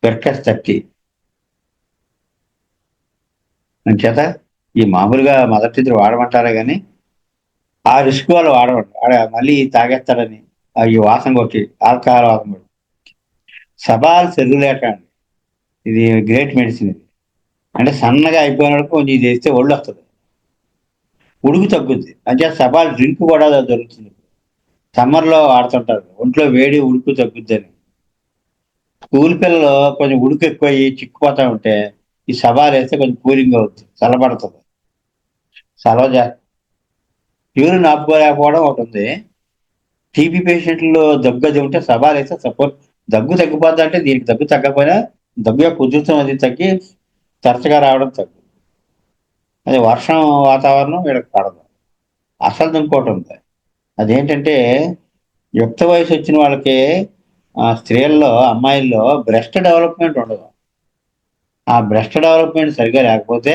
క్విర్కస్ 30. అంచేత ఈ మామూలుగా మదర్ నుంచి వాడమంటారే కానీ ఆ రిస్క్ వాళ్ళు వాడమంటారు, మళ్ళీ తాగేస్తాడని ఈ వాసన కొట్టి ఆల్కహాల్ వాసన కొట్టి. సబాల్ సెల్యులేట అండి, ఇది గ్రేట్ మెడిసిన్ ఇది. అంటే సన్నగా అయిపోయినప్పుడు కొంచెం ఇది చేస్తే ఒళ్ళు వస్తుంది, ఉడుకు తగ్గుద్ది. అంటే సబాల్ డ్రింక్ కూడా దొరుకుతుంది. సమ్మర్లో వాడుతుంటారు, ఒంట్లో వేడి ఉడుకు తగ్గుద్దని. స్కూల్ పిల్లలు కొంచెం ఉడుకు ఎక్కువ అయ్యి చిక్కుపోతా ఉంటే ఈ సబాల్ వేస్తే కొంచెం కూలింగ్ అవుతుంది, చల్లబడుతుంది. సలవ యూరిన్ ఆపుకోలేకపోవడం ఒకటి ఉంది. టీబీ పేషెంట్లు దగ్గు అది ఉంటే సబాల్ వేస్తే సపోజ్ దగ్గు తగ్గిపోద్ది. అంటే దీనికి దగ్గు తగ్గకపోయినా దగ్గు యొక్క ఉధృతం అది తగ్గి తరచుగా రావడం తగ్గు. అది వర్షం వాతావరణం వీళ్ళకి పడదు. అసలు ఇంకోటి ఉంది, అదేంటంటే యుక్త వయసు వచ్చిన వాళ్ళకి స్త్రీల్లో అమ్మాయిల్లో బ్రెస్ట్ డెవలప్మెంట్ ఉండదు. ఆ బ్రెస్ట్ డెవలప్మెంట్ సరిగా లేకపోతే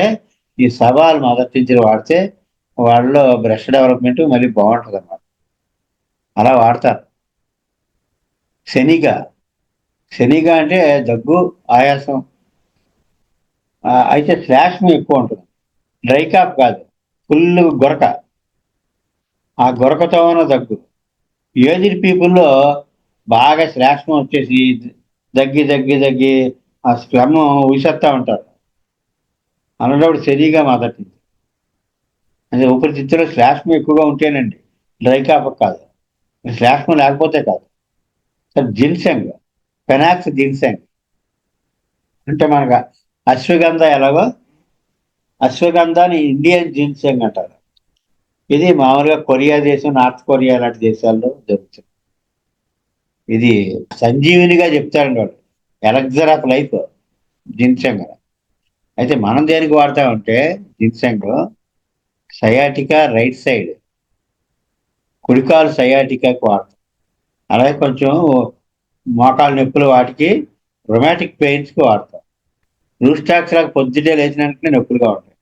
ఈ సవాల్ మదర్ వాడితే వాళ్ళలో బ్రెస్ట్ డెవలప్మెంట్ మళ్ళీ బాగుంటుంది అన్నమాట. అలా వాడతారు. శనిగ, శనిగ అంటే దగ్గు, ఆయాసం, అయితే శ్లాష్మం ఎక్కువ ఉంటుంది, డ్రై కాఫ్ కాదు, ఫుల్ గొరక. ఆ గొరకతో ఉన్న దగ్గు. ఏజ్డ్ పీపుల్లో బాగా శ్లాష్మం వచ్చేసి దగ్గి ఆ స్లమ్ ఊసేస్తా ఉంటారు. అలాంటప్పుడు శనిగా మొదటి అంటే ఊపిరితిత్తులో శ్లాష్మం ఎక్కువగా ఉంటేనండి, డ్రై కాఫ్ కాదు. శ్లాష్మం లేకపోతే కాదు. సార్ జిన్సెంగ్, పెనాక్స్ జిన్సెంగ్ అంటే మనకు అశ్వగంధ ఎలాగో అశ్వగంధాని ఇండియన్ జిన్సెంగ్ అంటారు. ఇది మామూలుగా కొరియా దేశం, నార్త్ కొరియా లాంటి దేశాల్లో జరుగుతుంది. ఇది సంజీవినిగా చెప్తారండి వాళ్ళు. ఎలక్సర్ ఆఫ్ లైఫ్ జిన్సెంగ్. అయితే మనం దేనికి వాడతామంటే జిన్సెంగ్ సయాటికా రైట్ సైడ్, కుడికాలు సయాటికాకి వాడతాం. అలాగే కొంచెం మోకాలు నొప్పులు వాటికి, రొమాటిక్ పెయిన్స్కి వాడతాం. రూస్టాక్స్ లాగా పొద్దుటే లేచిన వెంటనే నొప్పులుగా ఉంటాయి.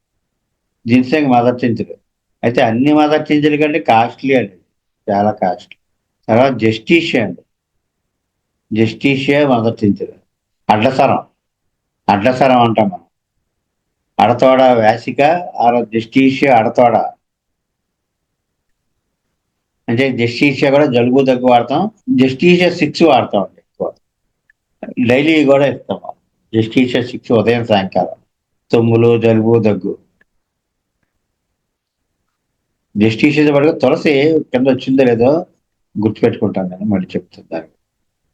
Ginseng mother tincture. అయితే అన్ని మదర్ టించర్ కంటే కాస్ట్లీ అండి, చాలా కాస్ట్లీ. తర్వాత జస్టీషియా అండి, జస్టీషియా మదర్ టించర్. అడ్లసరం, అడ్లసరం అంటాం మనం. అడతోడ వ్యాసిక ఆర్ జస్టీషియా అడతోడ. అంటే జస్టీషియా కూడా జలుబు దగ్గు వాడతాం. జస్టీషియా 6 వాడతాం అండి ఎక్కువ. డైలీ కూడా ఇస్తాం. జస్టీషియా 6 ఉదయం సాయంకాలం, తుమ్ములు జలుబు దగ్గు. జస్టీషియా పడుగా తులసి కింద వచ్చిందో లేదో గుర్తుపెట్టుకుంటాను నేను, మళ్ళీ చెప్తాను దానికి.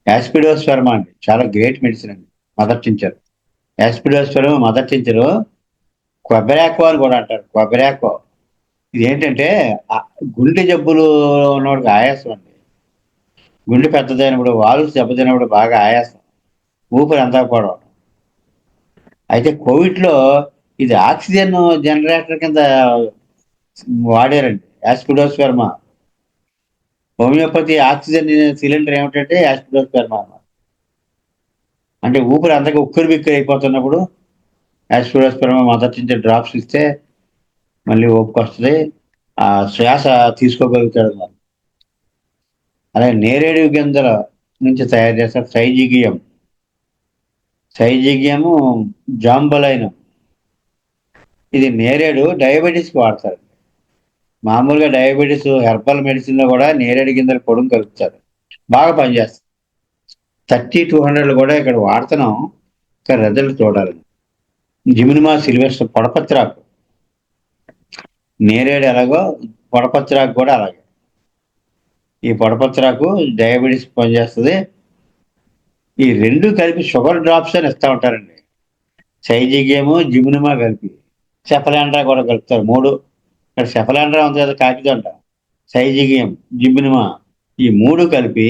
యాస్పిడోస్పెర్మా అండి, చాలా గ్రేట్ మెడిసిన్ అండి, మదర్ టించర్. యాస్పిడోస్పెర్మా మదర్ టించరు. కొబ్బరాకు అని కూడా అంటారు, కొబ్బరాకు. ఇదేంటంటే ఆ గుండె జబ్బులు ఉన్నవాడికి ఆయాసం అండి. గుండె పెద్దదైనప్పుడు, వాల్వ్స్ దెబ్బతిన్నప్పుడు బాగా ఆయాసం, ఊపిరి అందకపోవడం. అయితే కోవిడ్లో ఇది ఆక్సిజన్ జనరేటర్ కింద వాడారండి యాస్పిడోస్పెర్మా. హోమియోపతి ఆక్సిజన్ సిలిండర్ ఏమిటంటే యాస్పిడోస్పెర్మా అన్నమాట. అంటే ఊపిరి అందక ఉక్కిరి బిక్కిరి అయిపోతున్నప్పుడు యాస్పిడోస్పెర్మా మదర్ నుంచి డ్రాప్స్ ఇస్తే మళ్ళీ ఓపిక వస్తుంది, ఆ శ్వాస తీసుకోగలుగుతాడు అన్నమాట. అలాగే నేరేడు గింజల నుంచి తయారు చేస్తారు సైజిగియం. సైజిగియము జాంబలైనం. ఇది నేరేడు డయాబెటీస్కి వాడతారు. మామూలుగా డయాబెటీస్ హెర్బల్ మెడిసిన్లో కూడా నేరేడు గింజల పొడుము కలుపుతారు, బాగా పనిచేస్తుంది. 30-200 కూడా ఇక్కడ వాడుతున్నాం, ఇంకా రిజల్ట్ చూడాలి. జిమినిమా సిల్వెస్టర్ పొడపత్రాకు. నేరేడు ఎలాగో పొడపత్రాకు కూడా అలాగే. ఈ పొడపత్రాకు డయాబెటీస్ పనిచేస్తుంది. ఈ రెండు కలిపి షుగర్ డ్రాప్స్ అని ఇస్తూ ఉంటారండి. సైజిగియము జిమినిమా కలిపి. సెఫలాండ్రా కూడా కలుపుతారు, మూడు. ఇక్కడ సెఫలాండ్రా ఉంది కదా కాకిదంట, సైజిగియం, జిమినిమా, ఈ మూడు కలిపి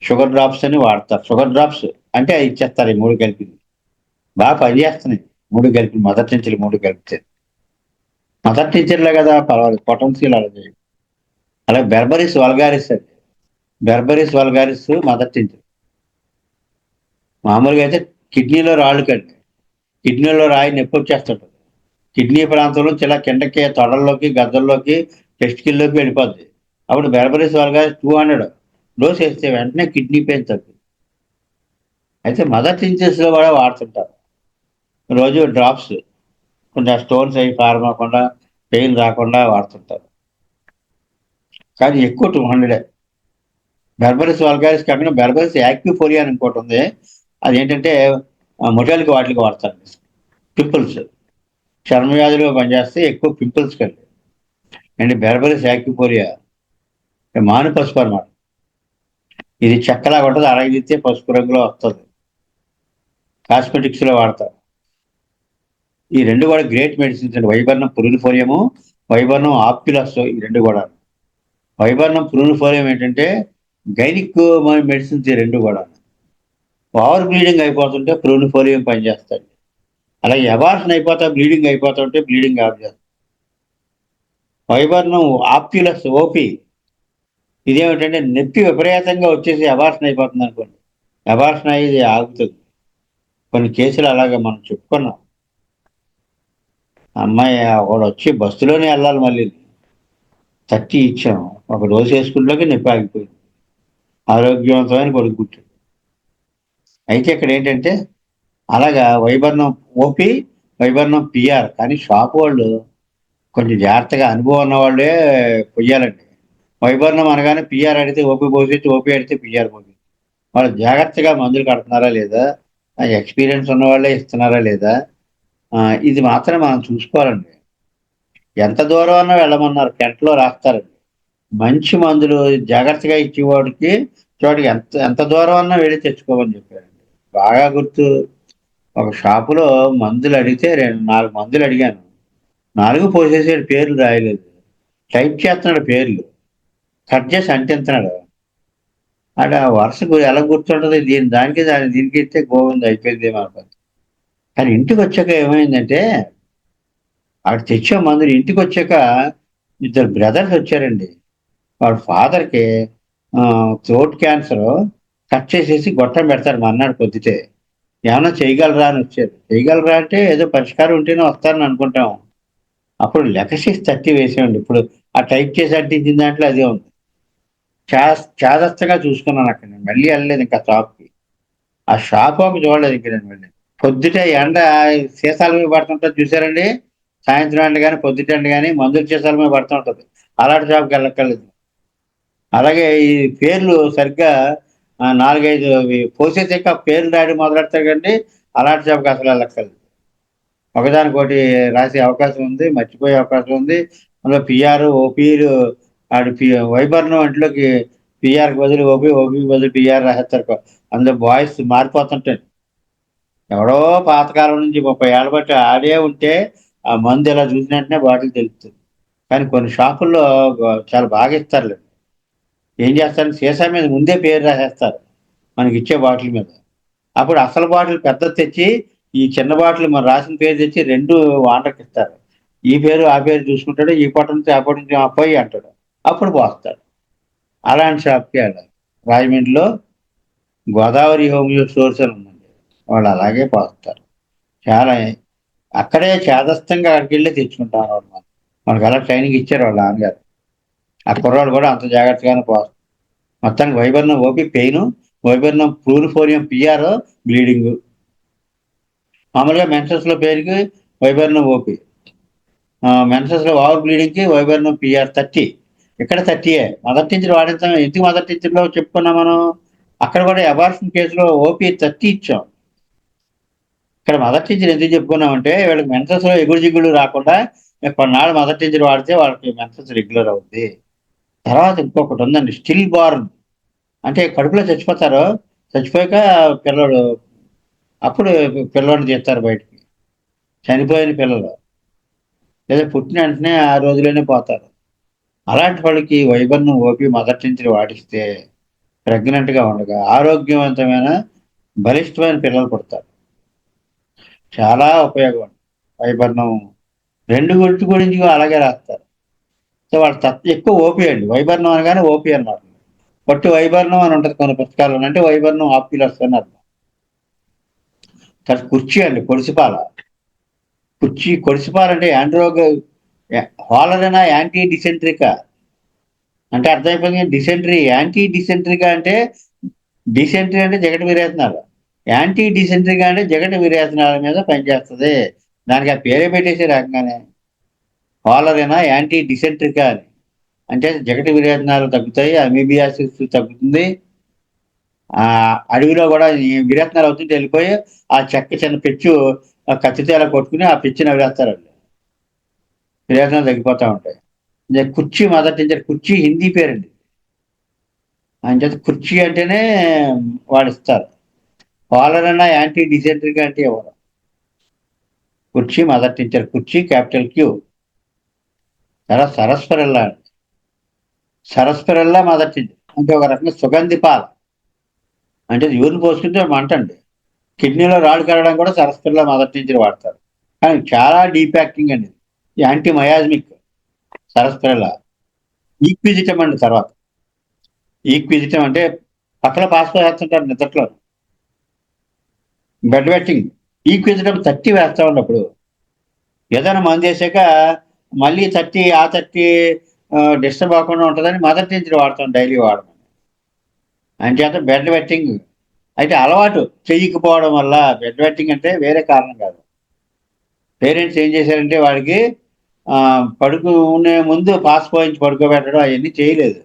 షుగర్ డ్రాప్స్ అని వాడతారు. షుగర్ డ్రాప్స్ అంటే అవి ఇచ్చేస్తారు, ఈ మూడు కలిపి. బాగా పనిచేస్తున్నాయి మూడు కలిపి, మదర్ టించర్ మూడు కలిపితే. మదర్ టించర్లే కదా పర్వాలేదు, పొటెన్షియల్ అలాగే. అలాగే బెర్బరిస్ వల్గారిస్ అండి, బెర్బరిస్ వల్గారిస్ మదర్ టించర్. మామూలుగా అయితే కిడ్నీలో రాళ్ళు కండి, కిడ్నీలో రాయి నొప్పి వచ్చేస్తుంటుంది. కిడ్నీ ప్రాంతంలో ఇలా కిందకి తొడల్లోకి గద్దల్లోకి టెస్టికిల్లోకి వెళ్ళిపోద్ది. అప్పుడు బెర్బరిస్ వల్గారిస్ 200 డోస్ వేస్తే వెంటనే కిడ్నీ పెయిన్ తగ్గుతుంది. అయితే మదర్ టించర్స్లో కూడా వాడుతుంటారు రోజు డ్రాప్స్, కొంచెం స్టోన్స్ అవి ఫార్మ్ అవ్వకుండా, పెయిన్ రాకుండా వాడుతుంటారు. కానీ ఎక్కువ 200. బెర్బరిస్ వల్గారిస్ కాకుండా బెర్బరిస్ యాక్టిఫోలియా అని ఇంకోటి ఉంది. అదేంటంటే మొటాలికి వాటికి వాడతారు. పింపుల్స్, చర్మ వ్యాధులుగా పనిచేస్తే ఎక్కువ పింపుల్స్ కండి. అండ్ బెర్బరిస్ యాక్టిఫోలియా మాను పసుపు అనమాట. ఇది చెక్కలాగా ఉంటుంది, అరగితే పసుపు రంగులో వస్తుంది. కాస్మెటిక్స్లో వాడతారు. ఈ రెండు కూడా గ్రేట్ మెడిసిన్స్ అండి, వైబర్నం పురునిఫోలియము, వైబర్నం ఆప్యులస్. ఈ రెండు కూడా. వైబర్నం పురునిఫోలియం ఏంటంటే గైనిక్ మెడిసిన్స్, ఈ రెండు కూడా. ఓవర్ బ్లీడింగ్ అయిపోతుంటే పురునిఫోలియం పనిచేస్తాయి. అలాగే అబార్షన్ అయిపోతా బ్లీడింగ్ అయిపోతుంటే బ్లీడింగ్ ఆఫ్ చేస్తుంది. వైబర్నం ఆప్యులస్ ఓపీ, ఇదేమిటంటే నొప్పి విపరీతంగా వచ్చేసి అబార్షన్ అయిపోతుంది అనుకోండి, అబార్షన్ అయ్యేది ఆగుతుంది. కొన్ని కేసులు అలాగే మనం చెప్పుకున్నాం. అమ్మాయి ఒకడు వచ్చి బస్సులోనే వెళ్ళాలి, మళ్ళీ 30 ఇచ్చాము, ఒక డోసు వేసుకుంటలోకి నొప్పి ఆగిపోయింది, ఆరోగ్యవంతమైన కొడుకు పుట్టింది. అయితే ఇక్కడ ఏంటంటే అలాగా వైబర్నం ఓపీ, వైబర్నం పిఆర్. కానీ షాప్ వాళ్ళు కొంచెం జాగ్రత్తగా అనుభవం ఉన్న వాళ్ళే పొయ్యాలండి. వైబర్నం అనగానే పిఆర్ అడిగితే ఓపీ పోసేసి, ఓపీ అడిగితే పిఆర్ పోసేసి. వాళ్ళు జాగ్రత్తగా మందులు కడుతున్నారా లేదా, ఎక్స్పీరియన్స్ ఉన్న వాళ్ళే ఇస్తున్నారా లేదా, ఇది మాత్రం మనం చూసుకోవాలండి. ఎంత దూరం అన్నా వెళ్ళమన్నారు, టెంట్లో రాస్తారండి. మంచి మందులు జాగ్రత్తగా ఇచ్చేవాడికి చోటికి ఎంత ఎంత దూరం అన్నా వెళ్ళి తెచ్చుకోమని చెప్పారండి. బాగా గుర్తు, ఒక షాపులో మందులు అడిగితే 4 మందులు అడిగాను, 4 పోసేసాడు, పేర్లు రాయలేదు, టైప్ చేస్తున్నాడు పేర్లు, కట్ చేసి అంటిస్తున్నాడు. అక్కడ వరుసకు ఎలా గుర్తుంటుంది దీనికి ఇస్తే గోవింద అయిపోయింది మాట. కానీ ఇంటికి వచ్చాక ఏమైందంటే ఆడు తెచ్చే మందులు ఇంటికి వచ్చాక ఇద్దరు బ్రదర్స్ వచ్చారండి. వాళ్ళ ఫాదర్కి థ్రోట్ క్యాన్సర్ కట్ చేసేసి గొట్టం పెడతారు మర్నాడు పొద్దుటే. ఏమన్నా చేయగలరా అని వచ్చారు. చేయగలరా అంటే ఏదో పరిష్కారం ఉంటేనే వస్తారని అనుకుంటాం. అప్పుడు లెకసిస్ 30 వేసేయండి. ఇప్పుడు ఆ టైప్ చేసి అంటించిన దాంట్లో అదే ఉంది. చాదస్తగా చూసుకున్నాను అక్కడ నేను. మళ్ళీ వెళ్ళలేదు ఇంకా షాప్‌కి. ఆ షాప్ ఒక చూడలేదు ఇంక నేను మళ్ళీ. పొద్దుట ఎండ సీసాల మీద పడుతుంటది చూసారండి? సాయంత్రం ఎండ గాని, పొద్దుట ఎండ గాని మందుల సీసాల మీద పడుతూ ఉంటది. అలాంటి షాప్‌కి వెళ్ళక్కర్లేదు. అలాగే ఈ పేర్లు సరిగ్గా 4, 5 పోసేసాక పేర్లు రాయడం మొదలెడతారు కండి అలాంటి షాప్‌కి అసలు వెళ్ళక్కర్లేదు. ఒకదానికొకటి రాసే అవకాశం ఉంది. మర్చిపోయే అవకాశం ఉంది. అందులో పిఆర్, ఓపీలు ఆడు వైబర్నం ఇంట్లోకి పిఆర్‌కి బదులు ఓపీ, ఓపీకి బదులు పిఆర్ రాసేస్తారు. అందులో బాయ్స్ మారిపోతుంటారు. ఎవడో పాతకాలం నుంచి 30 ఏళ్ల బట్టి ఆడే ఉంటే ఆ మందు ఇలా చూసిన వెంటనే బాటిల్ తెలుస్తుంది. కానీ కొన్ని షాపుల్లో చాలా బాగా ఇస్తారులెండి. ఏం చేస్తారు సీసా మీద ముందే పేరు రాసేస్తారు. మనకిచ్చే బాటిల్ మీద. అప్పుడు అసలు బాటిల్ పెద్దది తెచ్చి, ఈ చిన్న బాటిల్ మనం రాసిన పేరు తెచ్చి 2 ఓనర్‌కి ఇస్తారు. ఈ పేరు, ఆ పేరు చూసుకుంటాడు. ఈ పూట నుంచి ఆ పూట నుంచి పోయి అంటాడు. అప్పుడు పోస్తాడు. అలాంటి షాప్‌కి వెళ్ళాలి. రాజమండ్రిలో గోదావరి హోమియో స్టోర్స్ అని ఉందండి. వాళ్ళు అలాగే పోస్తారు. చాలా అక్కడే చాదస్తంగా అక్కడికెళ్ళే తెచ్చుకుంటాం అన్నమాట. మనకు అలా ట్రైనింగ్ ఇచ్చారు వాళ్ళ నాన్నగారు. ఆ కుర్రాడు కూడా అంత జాగ్రత్తగానే పోస్తాడు. మొత్తానికి Viburnum OP pain, Viburnum prunifolium PR bleeding. మామూలుగా మెన్సెస్‌లో పెయిన్‌కి వైబర్నం ఓపీ. మెన్సెస్‌లో ఓవర్ బ్లీడింగ్‌కి వైబర్నం పిఆర్ 30. ఇక్కడ 30యే. Mother tincture వాడించాం. ఎందుకు మదర్ టించర్‌లో చెప్పుకున్నాం మనం? అక్కడ కూడా అబార్షన్ కేస్‌లో ఓపీ 30 ఇచ్చాం. ఇక్కడ మదర్ టించర్ ఎందుకు చెప్పుకున్నామంటే వీళ్ళకి మెన్సెస్‌లో ఎగుడు దిగుడు రాకుండా కొన్నాళ్ళు మదర్ టించర్ వాడితే వాళ్ళకి మెన్సెస్ రెగ్యులర్ అవుద్ది. తర్వాత ఇంకొకటి ఉందండి స్టిల్ బార్న్. అంటే కడుపులో చచ్చిపోతారు. చచ్చిపోయాక పిల్లోడు అప్పుడు పిల్లోడిని తీస్తారు బయటికి. చనిపోయిన పిల్లలు. లేదా పుట్టిన వెంటనే ఆ రోజుల్లోనే పోతారు. అలాంటి వాళ్ళకి వైబర్‌నం ఓపీ మదర్ టించర్ వాడిస్తే ప్రెగ్నెంట్‌గా ఉండగా ఆరోగ్యవంతమైన, బలిష్టమైన పిల్లలు పుడతారు. చాలా ఉపయోగం ఉంది. వైబర్‌నం 2 గురించి గురించి అలాగే రాస్తారు. సో, వాళ్ళ ఎక్కువ ఓపీ అండి. వైబర్‌నం అనగానే ఓపీ అన్నమాట. పొట్టి వైబర్‌నం అని ఉంటది కొన్ని పుస్తకాల్లోని. అంటే వైబర్‌నం ఆక్యులస్ అని అర్థం. తర్వాత కుర్చీ అండి కొడిసిపాల. కొడిసిపాలంటే హాలరెనా యాంటీ డిసెంట్రికా అంటే అర్థమైపోయింది. యాంటీ డిసెంట్రికా అంటే డిసెంట్రీ అంటే జగట విరేచనాలు. యాంటీ డిసెంట్రికా అంటే జగట విరేచనాల మీద పనిచేస్తది. దానికి ఆ పేరే పెట్టేసారు ఏకంగానే. హాలరెనా యాంటీ డిసెంట్రికా అని. అంటే జగట విరేచనాలు తగ్గుతాయి. అమీబియాసిస్ తగ్గుతుంది. అడవిలో కూడా ఈ విరేచనాలు అవుతుంటే వెళ్ళిపోయి ఆ చెక్క చిన్న పెచ్చు కత్తితో ఇలా కొట్టుకుని ఆ పెచ్చుని వదిలేస్తారండి. విరేచనాలు తగ్గిపోతా ఉంటాయి. కుర్చీ మదర్ టీచర్ కుర్చీ హిందీ పేరండి. అంచేత కుర్చీ అంటేనే వాడిస్తారు. కాలర్ యాంటీ డిసెంట్రిక్ అంటే ఎవరు? కుర్చీ మదర్ టీచర్ కుర్చీ క్యాపిటల్ క్యూ. తర్వాత సరస్వరెల్లా అండి. సరస్వరెల్లా మదర్ టీచర్ అంటే ఒక రకంగా సుగంధి పాల. అంటే యూరిన్ పోసుకుంటే మంటండి. కిడ్నీలో రాళ్ళు కరగడం కూడా సరస్వరెల్లా మదర్ టీచర్ వాడతారు. కానీ చాలా డీప్ యాక్టింగ్ అండి. యాంటీ మయాజ్మిక్ సరస్వరెల్లా. ఈక్విజిటమ్ అండి తర్వాత. ఈక్విజిటమ్ అంటే పక్కన పాస్పోర్ట్ వేస్తుంటారు నిద్రలో. Bed vetting. ఈక్విజిటమ్ 30 వేస్తా ఉన్నప్పుడు ఏదైనా మందు వేసాక మళ్ళీ 30 ఆ 30 డిస్టర్బ్ అవ్వకుండా ఉంటుందని మదర్ టీచర్ వాడతాం డైలీ వాడడం. అంచేత బెడ్ వెట్టింగ్ అయితే అలవాటు చెయ్యకపోవడం వల్ల బెడ్ వెట్టింగ్ అంటే వేరే కారణం కాదు. పేరెంట్స్ ఏం చేశారంటే వాడికి పడుకునే ముందు పాస్ పోయించి పడుకోబెట్టడం అవన్నీ చేయలేదు.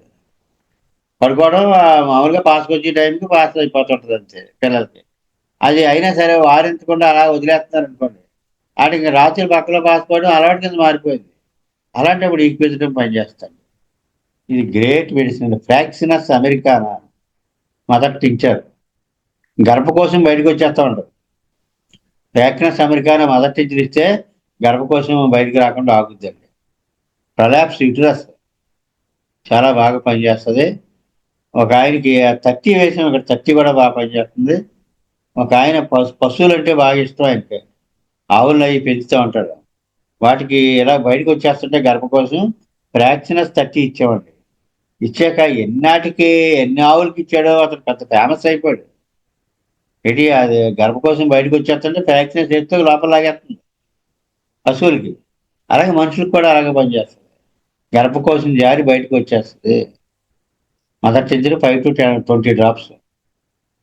పడుకోవడం మామూలుగా పాస్కి వచ్చే టైంకి పాస్ అయిపోతుంటుంది అంతే పిల్లలకి. అది అయినా సరే వారించకుండా అలా వదిలేస్తున్నారు అనుకోండి. ఆడికి రాత్రి పక్కలో పాసుకోవడం అలవాటు కింద మారిపోయింది. అలాంటప్పుడు ఈక్విజిటమ్ పనిచేస్తాడు. ఇది గ్రేట్ మెడిసిన్ ఫ్రాక్సినస్ అమెరికానా మదర్ టించర్. గర్భకోశం బయటకు వచ్చేస్తా ఉంటుంది. ఫ్రాక్సినస్ అమెరికానా మదర్ టించర్ ఇస్తే గర్భకోశం బయటకు రాకుండా ఆగుద్దండి. ప్రొలాప్స్ యూటరస్ చాలా బాగా పనిచేస్తుంది. ఒక ఆయనకి 30 వేసాం, ఇక్కడ 30 కూడా బాగా పనిచేస్తుంది. ఒక ఆయన పశువులంటే బాగా ఇష్టం ఆయనకి. ఆవులను అవి పెంచుతూ ఉంటాడు. వాటికి ఇలా బయటకు వచ్చేస్తుంటే గర్భకోశం ఫ్రాక్షనస్ 30 ఇచ్చామండి. ఇచ్చాక ఎన్నాటికి ఎన్ని ఆవులకి ఇచ్చాడో అతను పెద్ద ఫేమస్ అయిపోయాడు. ఏంటి అది గర్భకోశం బయటకు వచ్చేస్తుంటే ఫ్రాక్షనస్ చేస్తూ లోపల లాగేస్తుంది పశువులకి. అలాగే మనుషులకు కూడా అలాగే పనిచేస్తుంది. గర్భకోశం జారి బయటకు వచ్చేస్తుంది. Mother tension 5 to 20 drops.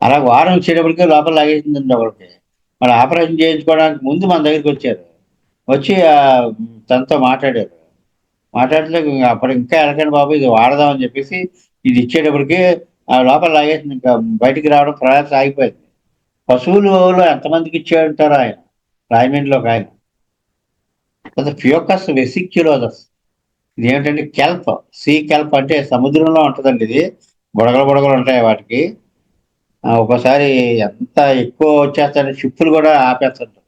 అలా వారం వచ్చేటప్పటికే లోపల లాగేసిందండి ఒకరికి. మరి ఆపరేషన్ చేయించుకోవడానికి ముందు మన దగ్గరికి వచ్చారు. వచ్చి తనతో మాట్లాడారు. మాట్లాడితే అప్పుడు ఇంకా ఎలకండి బాబు ఇది వాడదామని చెప్పేసి ఇది ఇచ్చేటప్పటికి ఆ లోపల లాగేసింది. ఇంకా బయటికి రావడం ప్రయాసం ఆగిపోయింది. పశువులలో ఎంతమందికి ఇచ్చాడంటారు ఆయన రాజమండ్రిలో ఒక ఆయన. ఫ్యూకస్ వెసిక్యులోజస్. ఇది ఏమిటంటే కెల్ప్, సీ కెల్ప్ అంటే సముద్రంలో ఉంటుందండి ఇది. బుడగలు బుడగలు ఉంటాయి వాటికి. ఒక్కోసారి ఎంత ఎక్కువ వచ్చేస్తాయంటే షిప్పులు కూడా ఆపేస్తుంటారు,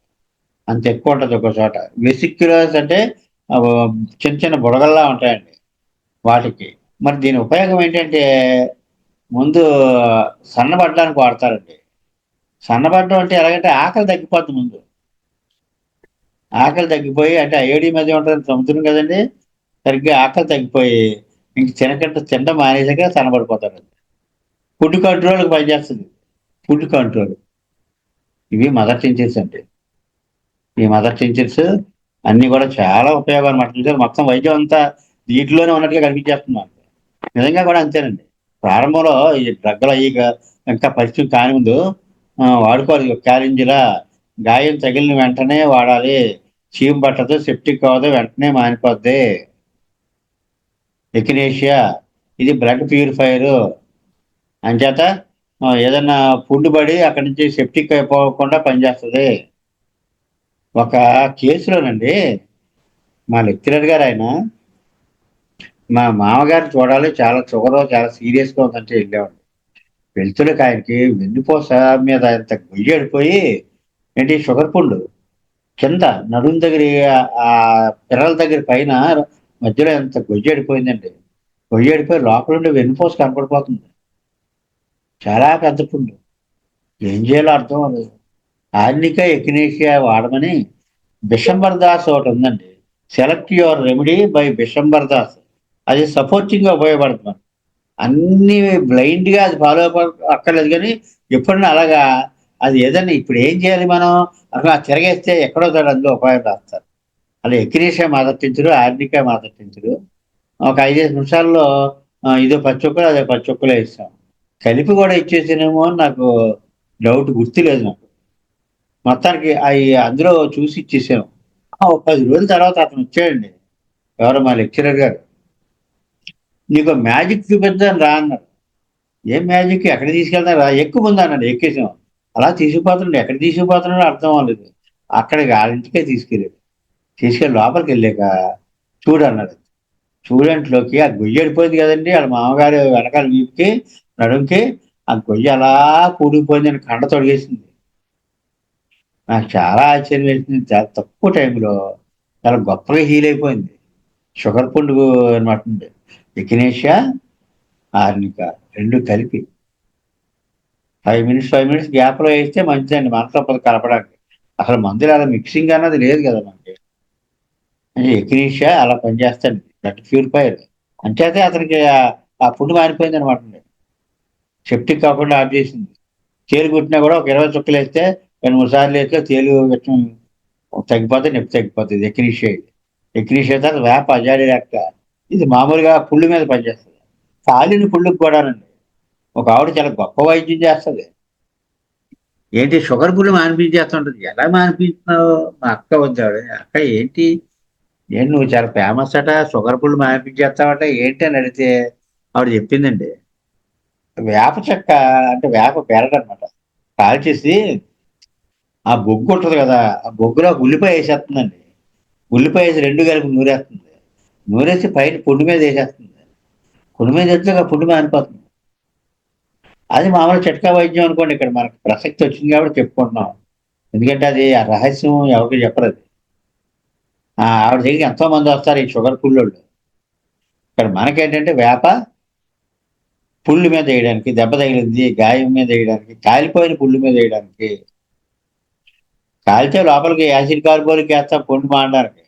అంత ఎక్కువ ఉంటుంది ఒక చోట. వెసిక్యులర్స్ అంటే చిన్న చిన్న బుడగల్లా ఉంటాయండి వాటికి. మరి దీని ఉపయోగం ఏంటంటే ముందు సన్నబడడానికి వాడతారండి. సన్నబడడం అంటే ఎలాగంటే ఆకలి తగ్గిపోద్ది ముందు. ఆకలి తగ్గిపోయి అంటే అయోడి మధ్య ఉంటుంది సముద్రం కదండి, సరిగ్గా ఆకలి తగ్గిపోయి ఇంక తినడం మానేసాక సన్నబడిపోతారండి. ఫుడ్ కంట్రోల్కి పనిచేస్తుంది. Food control. ఇవి మదర్ టించర్స్ అండి. ఈ మదర్ టించర్స్ అన్ని కూడా చాలా ఉపయోగం అనమాట. చూసారు మొత్తం వైద్యం అంతా వీటిలోనే ఉన్నట్టుగా కనిపించేస్తుంది మనకి. నిజంగా కూడా అంతేనండి. ప్రారంభంలో ఈ డ్రగ్గులు అయ్యి ఇంకా పరిచయం కాని ముందు వాడుకోవాలి. క్యారెంజిలా గాయం తగిలిన వెంటనే వాడాలి. చీము పట్టదు, సెప్టిక్ అవ్వదు, వెంటనే మానిపోద్ది. ఎకినేషియా ఇది బ్లడ్ ప్యూరిఫైరు. అంచేత ఏదన్నా పుండు పడి అక్కడి నుంచి సెప్టిక్ అయిపోకుండా పనిచేస్తుంది. ఒక కేసులోనండి మా లెక్చరర్ గారు ఆయన మా మామగారు చూడాలి, చాలా షుగర్ చాలా సీరియస్గా ఉందంటే వెళ్ళేవాడు. వెళ్తున్నకి ఆయనకి వెన్నుపూస మీద ఎంత గొయ్యడిపోయి ఏంటి షుగర్ పుండు కింద నడుము దగ్గర ఆ పిర్రల దగ్గర పైన మధ్యలో ఎంత గొయ్యడిపోయిందండి. గొయ్యడిపోయి లోపల ఉండి వెన్నుపూస కనపడిపోతుంది. చాలా పెద్ద పుండు. ఏం చేయాలో అర్థం అవ్వలేదు. ఆర్నిక ఎకినేషియా వాడమని బిషంబర్ దాస్ ఒకటి ఉందండి. Select your remedy by Bishambar Das. అది సపోర్టింగ్గా ఉపయోగపడుతుంది. అన్ని బ్లైండ్గా అది ఫాలో అక్కర్లేదు, కానీ ఎప్పుడన్నా అలాగా అది ఏదన్నా ఇప్పుడు ఏం చేయాలి మనం అలా తిరగేస్తే ఎక్కడో చోట అందులో ఉపాయం రాస్తారు. అలా ఎక్కినేషియా మాదర్టించరు, ఆర్నికా మాదర్టించరు. ఒక 5 నిమిషాల్లో ఇదో 10 చుక్కలు అదే 10 చుక్కలు వేస్తాం. కలిపి కూడా ఇచ్చేసానేమో అని నాకు డౌట్, గుర్తులేదు నాకు. మొత్తానికి అవి అందులో చూసి ఇచ్చేసాము. ఒక 10 రోజుల తర్వాత అతను వచ్చాడండి, ఎవరో మా లెక్చరర్ గారు. నీకు మ్యాజిక్ చూపించాను రా అన్నారు. ఏం మ్యాజిక్, ఎక్కడ తీసుకెళ్తాను రా, ఎక్కువ ముందు అన్నాడు. ఎక్కేసాం. అలా తీసుకుపోతున్నాడు, ఎక్కడ తీసుకుపోతున్నాడో అర్థం అవ్వలేదు. అక్కడికి వాళ్ళింటికే తీసుకెళ్ళాడు. తీసుకెళ్ళి లోపలికి వెళ్ళాక చూడన్నాడు. చూడంట్లోకి ఆ గొయ్యి వెళ్ళిపోయింది కదండి, వాళ్ళ మామగారు వెనకాల వీపుకి నడుంకి ఆ గొయ్యి అలా కూడిపోయిందని కండ తొడిగేసింది. నాకు చాలా ఆశ్చర్యం వేసింది. చాలా తక్కువ టైంలో చాలా గొప్పగా హీల్ అయిపోయింది. షుగర్ పుండు అనమాట. ఎకినేషియా, ఆర్నిక రెండు కలిపి 5 మినిట్స్ గ్యాప్లో వేస్తే మంచిదండి మనతో కలపడానికి. అసలు మందులు అలా మిక్సింగ్ అన్నది లేదు కదా మనకి. ఎకినేషియా అలా పనిచేస్తాడు, బ్లడ్ ప్యూరిఫైర్. అంచేతే అతనికి ఆ పుండు మారిపోయింది అనమాట. సెప్టిక్ కాకుండా ఆఫ్ చేసింది. తేలు కుట్టినా కూడా ఒక 20 చుక్కలు వేస్తే 2-3 సార్లు వేస్తే తేలు విషం తగ్గిపోతే నొప్పి తగ్గిపోతుంది. ఎక్కినిషియా ఇది. ఎక్కినిషియా తర్వాత వేప అజాడి లెక్క. ఇది మామూలుగా పుళ్ళు మీద పనిచేస్తుంది. కాలిన పుళ్ళుకి కూడానండి. ఒక ఆవిడ చాలా గొప్ప వైద్యం చేస్తుంది. ఏంటి షుగర్ పుళ్ళు మానిపించేస్తుంటది. ఎలా మానిపించినావు? మా అక్క వద్దాడు. అక్క ఏంటి నువ్వు చాలా ఫేమస్ అట, షుగర్ పుళ్ళు మానిపించేస్తావట ఏంటి అని అడిగితే ఆవిడ చెప్పిందండి. వేప చెక్క అంటే వేప పెరడు అనమాట. కాల్చేసి ఆ బొగ్గు ఉంటుంది కదా, ఆ బొగ్గులో ఉల్లిపాయ వేసేస్తుందండి. ఉల్లిపాయ వేసి రెండు కలిపి నూరేస్తుంది. నూరేసి పైన పుండు మీద వేసేస్తుంది. పుండు మీద వేస్తే ఆ పుండు మానిపోతుంది. అది మామూలు చిట్కా వైద్యం అనుకోండి. ఇక్కడ మనకు ప్రసక్తి వచ్చింది కాబట్టి చెప్పుకుంటున్నాం. ఎందుకంటే అది ఆ రహస్యం ఎవరికి చెప్పరు అది. ఆవిడ దగ్గరికి ఎంతో మంది వస్తారు ఈ షుగర్ పుల్లోళ్ళు. ఇక్కడ మనకేంటంటే వేప, పుళ్ళు మీద వేయడానికి, దెబ్బ తగిలింది గాయం మీద వేయడానికి, కాలిపోయిన పుళ్ళు మీద వేయడానికి. కాలితే లోపలికి యాసిడ్ కార్బోలిక్ వేస్తాం పుండు మానడానికి.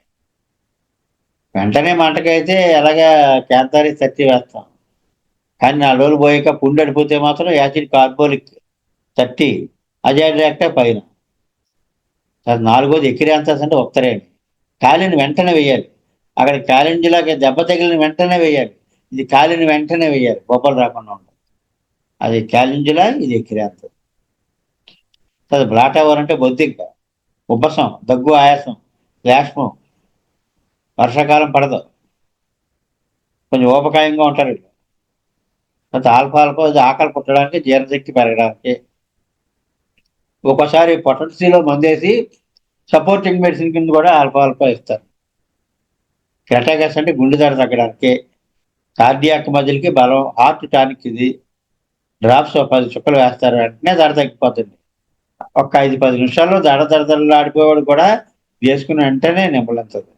వెంటనే మంటకైతే ఎలాగా క్యాంతారి తట్టి వేస్తాం. కానీ 4 రోజులు పోయాక పుండు అడిపోతే మాత్రం యాసిడ్ కార్బోలిక్ తట్టి అజాడిరెక్టే పైన. 4వది ఎక్కిరియాంతస్ అంటే ఉత్తరేణి. కాలిన వెంటనే వేయాలి. అక్కడ కాలింజలాగా దెబ్బ తగిలిన వెంటనే వేయాలి. ఇది కాలిన వెంటనే వేయాలి, బొబ్బలు రాకుండా ఉండాలి. అది క్యాలింజులా, ఇది ఎక్కిరియాంతస్. అది బ్లాట్ అవర్ అంటే బొద్దింక, ఉబ్బసం, దగ్గు, ఆయాసం, శ్లేష్మం. వర్షాకాలం పడదు, కొంచెం ఊపకాయంగా ఉంటారు వీళ్ళు. ఆల్ఫా ఆల్ఫా అది ఆకలి పుట్టడానికి, జీర్ణశక్తి పెరగడానికి. ఒక్కోసారి పొటెన్సీలో మందేసి సపోర్టింగ్ మెడిసిన్ కింద కూడా ఆల్ఫా ఆల్ఫా ఇస్తారు. కెటాగస్ అంటే గుండె దడ తగ్గడానికి, కార్డియాక్ మజిల్కి బలం, హార్ట్ టానిక్. ఇది డ్రాప్స్ 10 చుక్కలు వేస్తారు, వెంటనే దడ తగ్గిపోతుంది. ఒక 5-10 నిమిషాల్లో దడదడలు ఆడిపోయేవాడు కూడా వేసుకుని వెంటనే నిమ్మలంతుంది.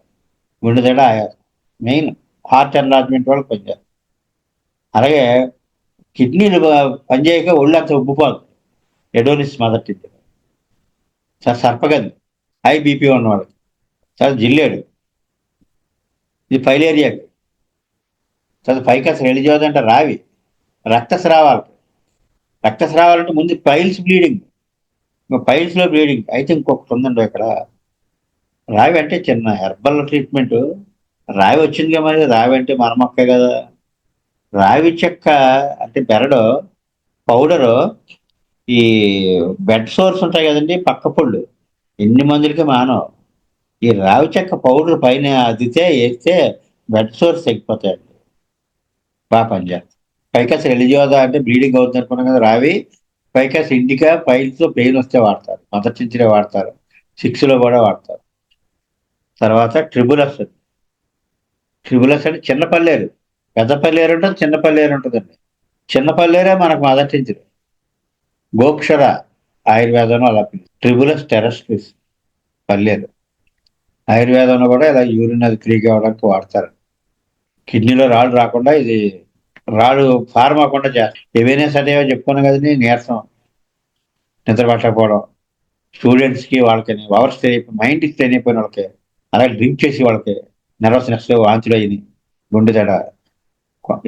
గుండె దడ, ఆయాసం. మెయిన్ హార్ట్ ఎన్లార్జ్మెంట్ వాళ్ళకి పనిచేస్తారు. అలాగే కిడ్నీలు పనిచేయక ఒళ్ళంతా ఉబ్బిపోతుంది. ఎడోనిస్ మొదటి సార్ సర్పగంది, హై బీపీ ఉన్నవాళ్ళకి. సార్ జిల్లేడు, ఇది ఫైలేరియాకి. సార్ ఫైకస్ రెలిజియోస్ అంటే రావి, రక్తస్రావాలకి. రక్తస్రావాలంటే ముందు పైల్స్ బ్లీడింగ్, పైల్స్లో బ్లీడింగ్. అయితే ఇంకొకటి ఉందండి ఇక్కడ. రావి అంటే చిన్న హెర్బల్ ట్రీట్మెంట్. రావి వచ్చిందిగా, మరి రావి అంటే మన మొక్కే కదా. రావి చెక్క అంటే బెరడు పౌడరు, ఈ బెడ్ సోర్స్ ఉంటాయి కదండి, పక్క పుళ్ళు, ఎన్ని మందులకి మానవు. ఈ రావి చెక్క పౌడర్ పైన అదితే వేస్తే బెడ్ సోర్స్ తగ్గిపోతాయండి, బాగా పనిచేస్తాయి. పైకస్ రెలిజియోదా అంటే బ్లీడింగ్ అవుతుంది అనుకున్నాం కదా, రావి. పైకస్ ఇండికా పైల్స్ పెయిన్ వస్తే వాడతారు, మొదటి నుంచినే వాడతారు, 6లో కూడా వాడతారు. తర్వాత ట్రిబులస్. ట్రిబులస్ అంటే చిన్న పల్లేరు, పెద్ద పల్లేరు ఉంటుంది, చిన్న పల్లేరు ఉంటుందండి. చిన్న పల్లేరే మనకు మొదటి నుంచి. గోక్షర ఆయుర్వేదంలో అలా ట్రిబులస్ టెరస్ట్రిస్ పల్లేరు. ఆయుర్వేదంలో కూడా ఇలా యూరిన్ అది ఫ్రీగా అవ్వడానికి వాడతారు. కిడ్నీలో రాళ్ళు రాకుండా, ఇది రాళ్ళు ఫార్మ్ అవ్వకుండా చేస్తారు. ఏవైనా సరే చెప్పుకున్నాం కదండి, నీరసం, నిద్ర పట్టకపోవడం, స్టూడెంట్స్కి వాళ్ళకి అవర్స్ మైండ్కి తెలియపోయిన వాళ్ళకి, అలాగే డ్రింక్ చేసి వాళ్ళకి నెర్వస్నెస్, వాంతులు అయ్యి, గుండె దడ.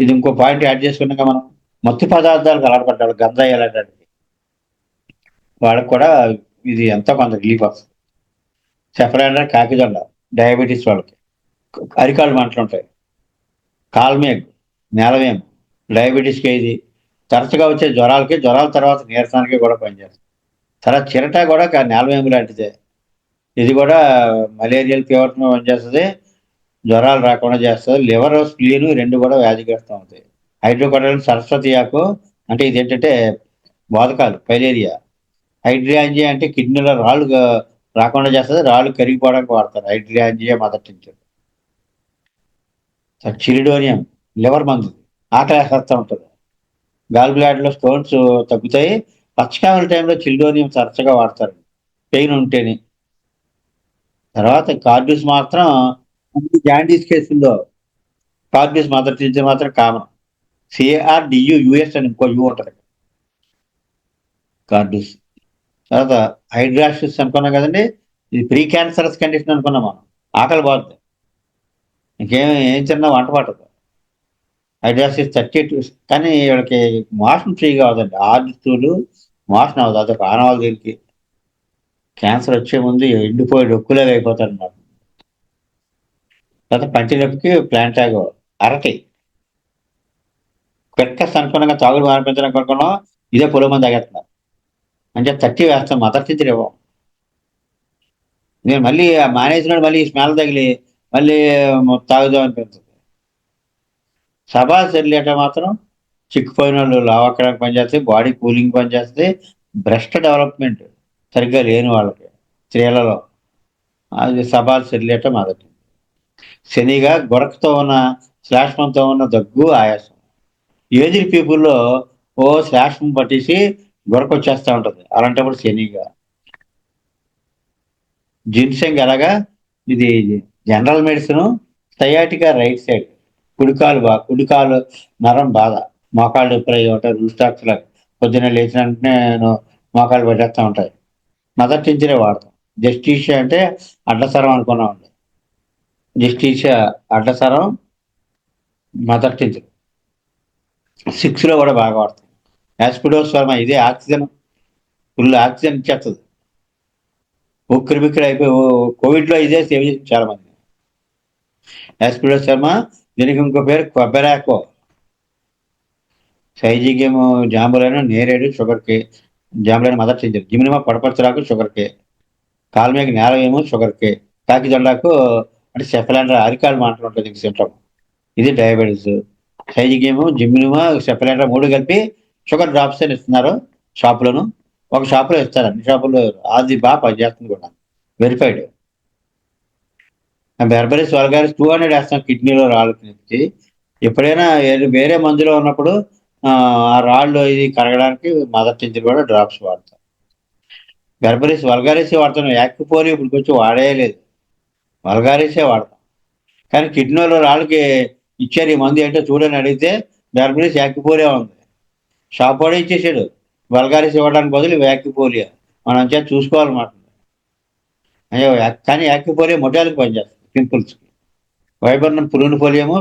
ఇది ఇంకో పాయింట్ యాడ్ చేసుకున్నాక మనం మత్తు పదార్థాలకు అలవాటు గంజాయి అలాంటి వాళ్ళకి కూడా ఇది ఎంతో కొంత రిలీఫ్ వస్తుంది. సెఫరాండర్, కాకిదొండ, డయాబెటీస్ వాళ్ళకి. అరికాళ్ళు మంటలు ఉంటాయి, కాల్మేగ్, నేలవేం, డయాబెటీస్కి. ఇది తరచుగా వచ్చే జ్వరాలకి, జ్వరాల తర్వాత నీరసానికి కూడా పనిచేస్తుంది. తర్వాత చిరట కూడా నేలవేము లాంటిదే. ఇది కూడా మలేరియల్ ఫీవర్ పనిచేస్తుంది, జ్వరాలు రాకుండా చేస్తుంది. లివర్, స్ప్లీన్ రెండు కూడా వ్యాధిగ్రస్తం అవుతాయి. హైడ్రోకోడల్, సరస్వతి ఆకు అంటే ఇదేంటంటే బోధకాలు, ఫైలేరియా. హైడ్రియాంజియా అంటే కిడ్నీలో రాళ్ళు రాకుండా చేస్తుంది, రాళ్ళు కరిగిపోవడానికి వాడతారు. హైడ్రియాంజియా మొదటి నుంచి. చిరిడోనియం లివర్ మందు, ఆకలేసేస్తూ ఉంటుంది. గాల్ బ్లాడర్లో స్టోన్స్ తగ్గుతాయి. పచ్చకామల టైంలో చిరిడోనియం తరచుగా వాడతారు, పెయిన్ ఉంటేనే. తర్వాత కార్డ్యూస్ మాత్రం జాండీస్ కేసుల్లో కార్డ్యూస్ మొదటి నుంచి మాత్రం కామన్. CARDUUS అని ఇంకో యూ ఉంటుంది కార్డ్యూస్. తర్వాత హైడ్రాసిస్ అనుకున్నాం కదండి, ఇది ప్రీ క్యాన్సరస్ కండిషన్ అనుకున్నాం మనం. ఆకలి పోతుంది, ఏం తిన్నా వంట పట్టదు. హైడ్రాసిస్ 32. కానీ వీళ్ళకి మోషన్ ఫ్రీగా అవుతుంది, ఆర్జితులు మోషన్ అవ్వదు. అదొక ఆనవాళ్ళు దీనికి. క్యాన్సర్ వచ్చే ముందు ఎండిపోయి డొక్కులాగా అయిపోతారు అన్నమాట. తర్వాత పంటినొప్పికి ప్లాంటాగో, అరటి. క్విక్కస్ అనుకున్నాక తాగుడు మానిపించడానికి అనుకున్నాం, ఇదే పొలం మంది తాగేస్తున్నారు. అంటే 30 వేస్తాం, మొదటి నుంచి ఇవ్వం. నేను మళ్ళీ మానేసినాడు, మళ్ళీ స్మెల్ తగిలి మళ్ళీ తాగుదాం అనిపిస్తుంది. సభా సెరిలేట మాత్రం చిక్కుపోయిన వాళ్ళు లావక్కడానికి పనిచేస్తాయి, బాడీ కూలింగ్ పనిచేస్తుంది, బ్రెస్ట్ డెవలప్మెంట్ సరిగ్గా లేని వాళ్ళకి, స్త్రీలలో. అది సబాల్ సెరిలేట మొదటి. శనిగా గొరకతో ఉన్న, శ్లాష్మంతో ఉన్న దగ్గు, ఆయాసం. ఏజ్డ్ పీపుల్లో శ్లాష్మం పట్టేసి గొరక వచ్చేస్తూ ఉంటుంది, అలాంటప్పుడు శనిగా. జిన్సెంగ్ ఎలాగా, ఇది general medicine. Sciatica right side, కుడికాలు నరం బాధ. మోకాళ్ళు నొప్పులు అయ్యి ఉంటాయి. రుస్టాక్స్ లాగా పొద్దున్నే లేచిన వెంటనే మోకాళ్ళు పెట్టేస్తా ఉంటాయి. మదర్ టించరే వాడతాం. జస్టీషియా అంటే అడ్డసరం అనుకున్నామండి. జస్టీషియా అడ్డసరం, మదర్ టించర్ 6లో కూడా బాగా వాడతాం. యాస్పిడోస్ వర్మ ఇదే ఆక్సిజన్, ఫుల్ ఆక్సిజన్ ఇచ్చేస్తుంది. ఉక్కిరి బిక్కిరి అయిపోయి కోవిడ్లో ఇదే సేవ్ చేసింది చాలా మంది. యాస్పిడోస్ వర్మ, దీనికి ఇంకో పేరు కొబ్బెరాకో. సైజికేమో జాంబులైన నేరేడు షుగర్కి, జాంబులైన మదర్ టించర్, జిమినిమా పడపచ్చరాకు షుగర్కి, కాల్మేకి నేలవేమో షుగర్కి, కాకి దొండాకు అంటే సెఫలాండ్రా అరికాలు మాటలు ఉంటుంది ఇంక సింటమ్, ఇది డయాబెటీస్. సైజికేమో జిమ్మినిమా సెఫలాండ్రా 3 కలిపి షుగర్ డ్రాప్స్ అని ఇస్తున్నారు షాపులోను. ఒక షాపులో ఇస్తారు, అన్ని షాపుల్లో అది బాగా పనిచేస్తుంది కూడా, వెరిఫైడ్. బెర్బరీస్ వల్గారిస్ 200 వేస్తాం కిడ్నీలో రాళ్ళ నుంచి. ఎప్పుడైనా వేరే మందులో ఉన్నప్పుడు ఆ రాళ్ళు ఇది కరగడానికి మదర్ టించర్ కూడా డ్రాప్స్ వాడతాం. బెర్బరీస్ వల్గారిసే వాడుతున్నాం, యాక్యుపోలియో ఇప్పుడు కొంచెం వాడేయలేదు, వల్గారిసే వాడతాం. కానీ కిడ్నీలో రాళ్ళకి ఇచ్చారు ఈ మందు ఏంటో చూడని అడిగితే బెర్బరీస్ యాక్యుపోలియా ఉంది. షాప్ వాడే ఇచ్చేసాడు, వల్గారిస్ ఇవ్వడానికి బదులు యాక్యుపోలియా. మనం చేత చూసుకోవాలన్నమాట. అయ్యో కానీ యాక్యుపోలియా మొటాలకు పనిచేస్తుంది, పింపుల్స్కి. వైబర్నం పురుగునిపోలియము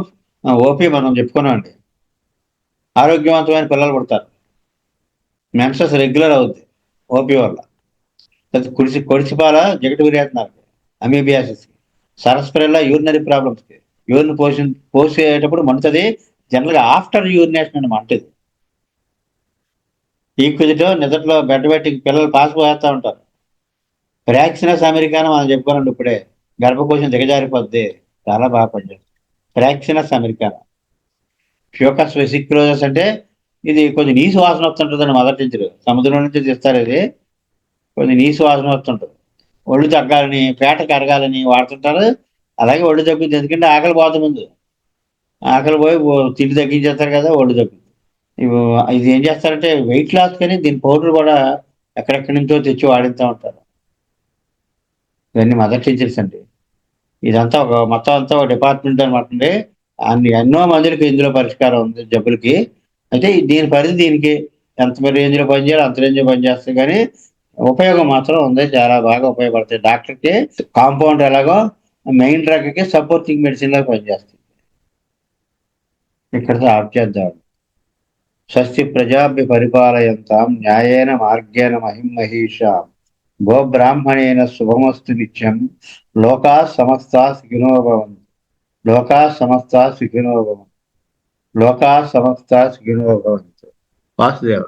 ఓపీ మనం చెప్పుకున్నామండి. ఆరోగ్యవంతమైన పిల్లలు పుడతారు, మెన్సెస్ రెగ్యులర్ అవుద్ది ఓపీ వల్ల. కొడిసిపాల జగటు విరేస్తున్నారు, అమీబియాసిస్కి, సరస్ప్రెల్లా యూరినరీ ప్రాబ్లమ్స్కి. యూరిన్ పోసేటప్పుడు మంటది, జనరల్గా ఆఫ్టర్ యూరినేషన్ అని మంటది. ఈక్విజిటో నిద్రలో బెడ్ పెట్టి పిల్లలు పాసిపోయేస్తూ ఉంటారు. ఫ్రాక్సినస్ అమెరికానో మనం చెప్పుకోనండి ఇప్పుడే, గర్భకోశం దిగజారిపోద్ది, చాలా బాగా పనిచేస్తుంది ఫ్రాక్సినస్ అమెరికానో. ఫ్యూకస్ వెసిక్యులోజస్ అంటే ఇది కొంచెం నీసు వాసన వస్తుంటుందండి మదర్ టించర్, సముద్రం నుంచి తీస్తారు. ఇది కొంచెం నీసు వాసన వస్తుంటుంది. ఒళ్ళు తగ్గాలని, పేట కరగాలని వాడుతుంటారు. అలాగే ఒళ్ళు తగ్గుతుంది, ఎందుకంటే ఆకలి పోతుంది ముందు, ఆకలి పోయి తిండి తగ్గించేస్తారు కదా, ఒళ్ళు తగ్గుతుంది. ఇది ఏం చేస్తారంటే వెయిట్ లాస్ కానీ దీని పౌడర్ కూడా ఎక్కడెక్కడి నుంచో తెచ్చి వాడిస్తూ ఉంటారు. ఇవన్నీ మదర్ టీచర్స్ అండి. ఇదంతా ఒక మొత్తం అంతా ఒక డిపార్ట్మెంట్ అనమాట అండి. ఎన్నో మందికి ఇందులో పరిష్కారం ఉంది జబ్బులకి. అయితే దీని పరిధి దీనికి, ఎంత రేంజ్లో పనిచేయాలి అంత రేంజ్లో పనిచేస్తాయి, కానీ ఉపయోగం మాత్రం ఉంది, చాలా బాగా ఉపయోగపడతాయి. డాక్టర్కి కాంపౌండ్ ఎలాగో మెయిన్ డ్రగ్కి సపోర్టింగ్ మెడిసిన్ లాగా పనిచేస్తుంది. ఇక్కడితో ఆఫ్ చేద్దాం. స్వస్తి ప్రజాభ్య పరిపాలయంతాం న్యాయేన మార్గేణ మహిమహీషాం గోబ్రాహ్మణేన శుభమస్తు నిత్యం. లోకా సమస్తా సుఖినో భవంతు. లోకా సమస్తా సుఖినో భవంతు. లోకా సమస్తా సుఖినో భవంతు. వాసుదేవ.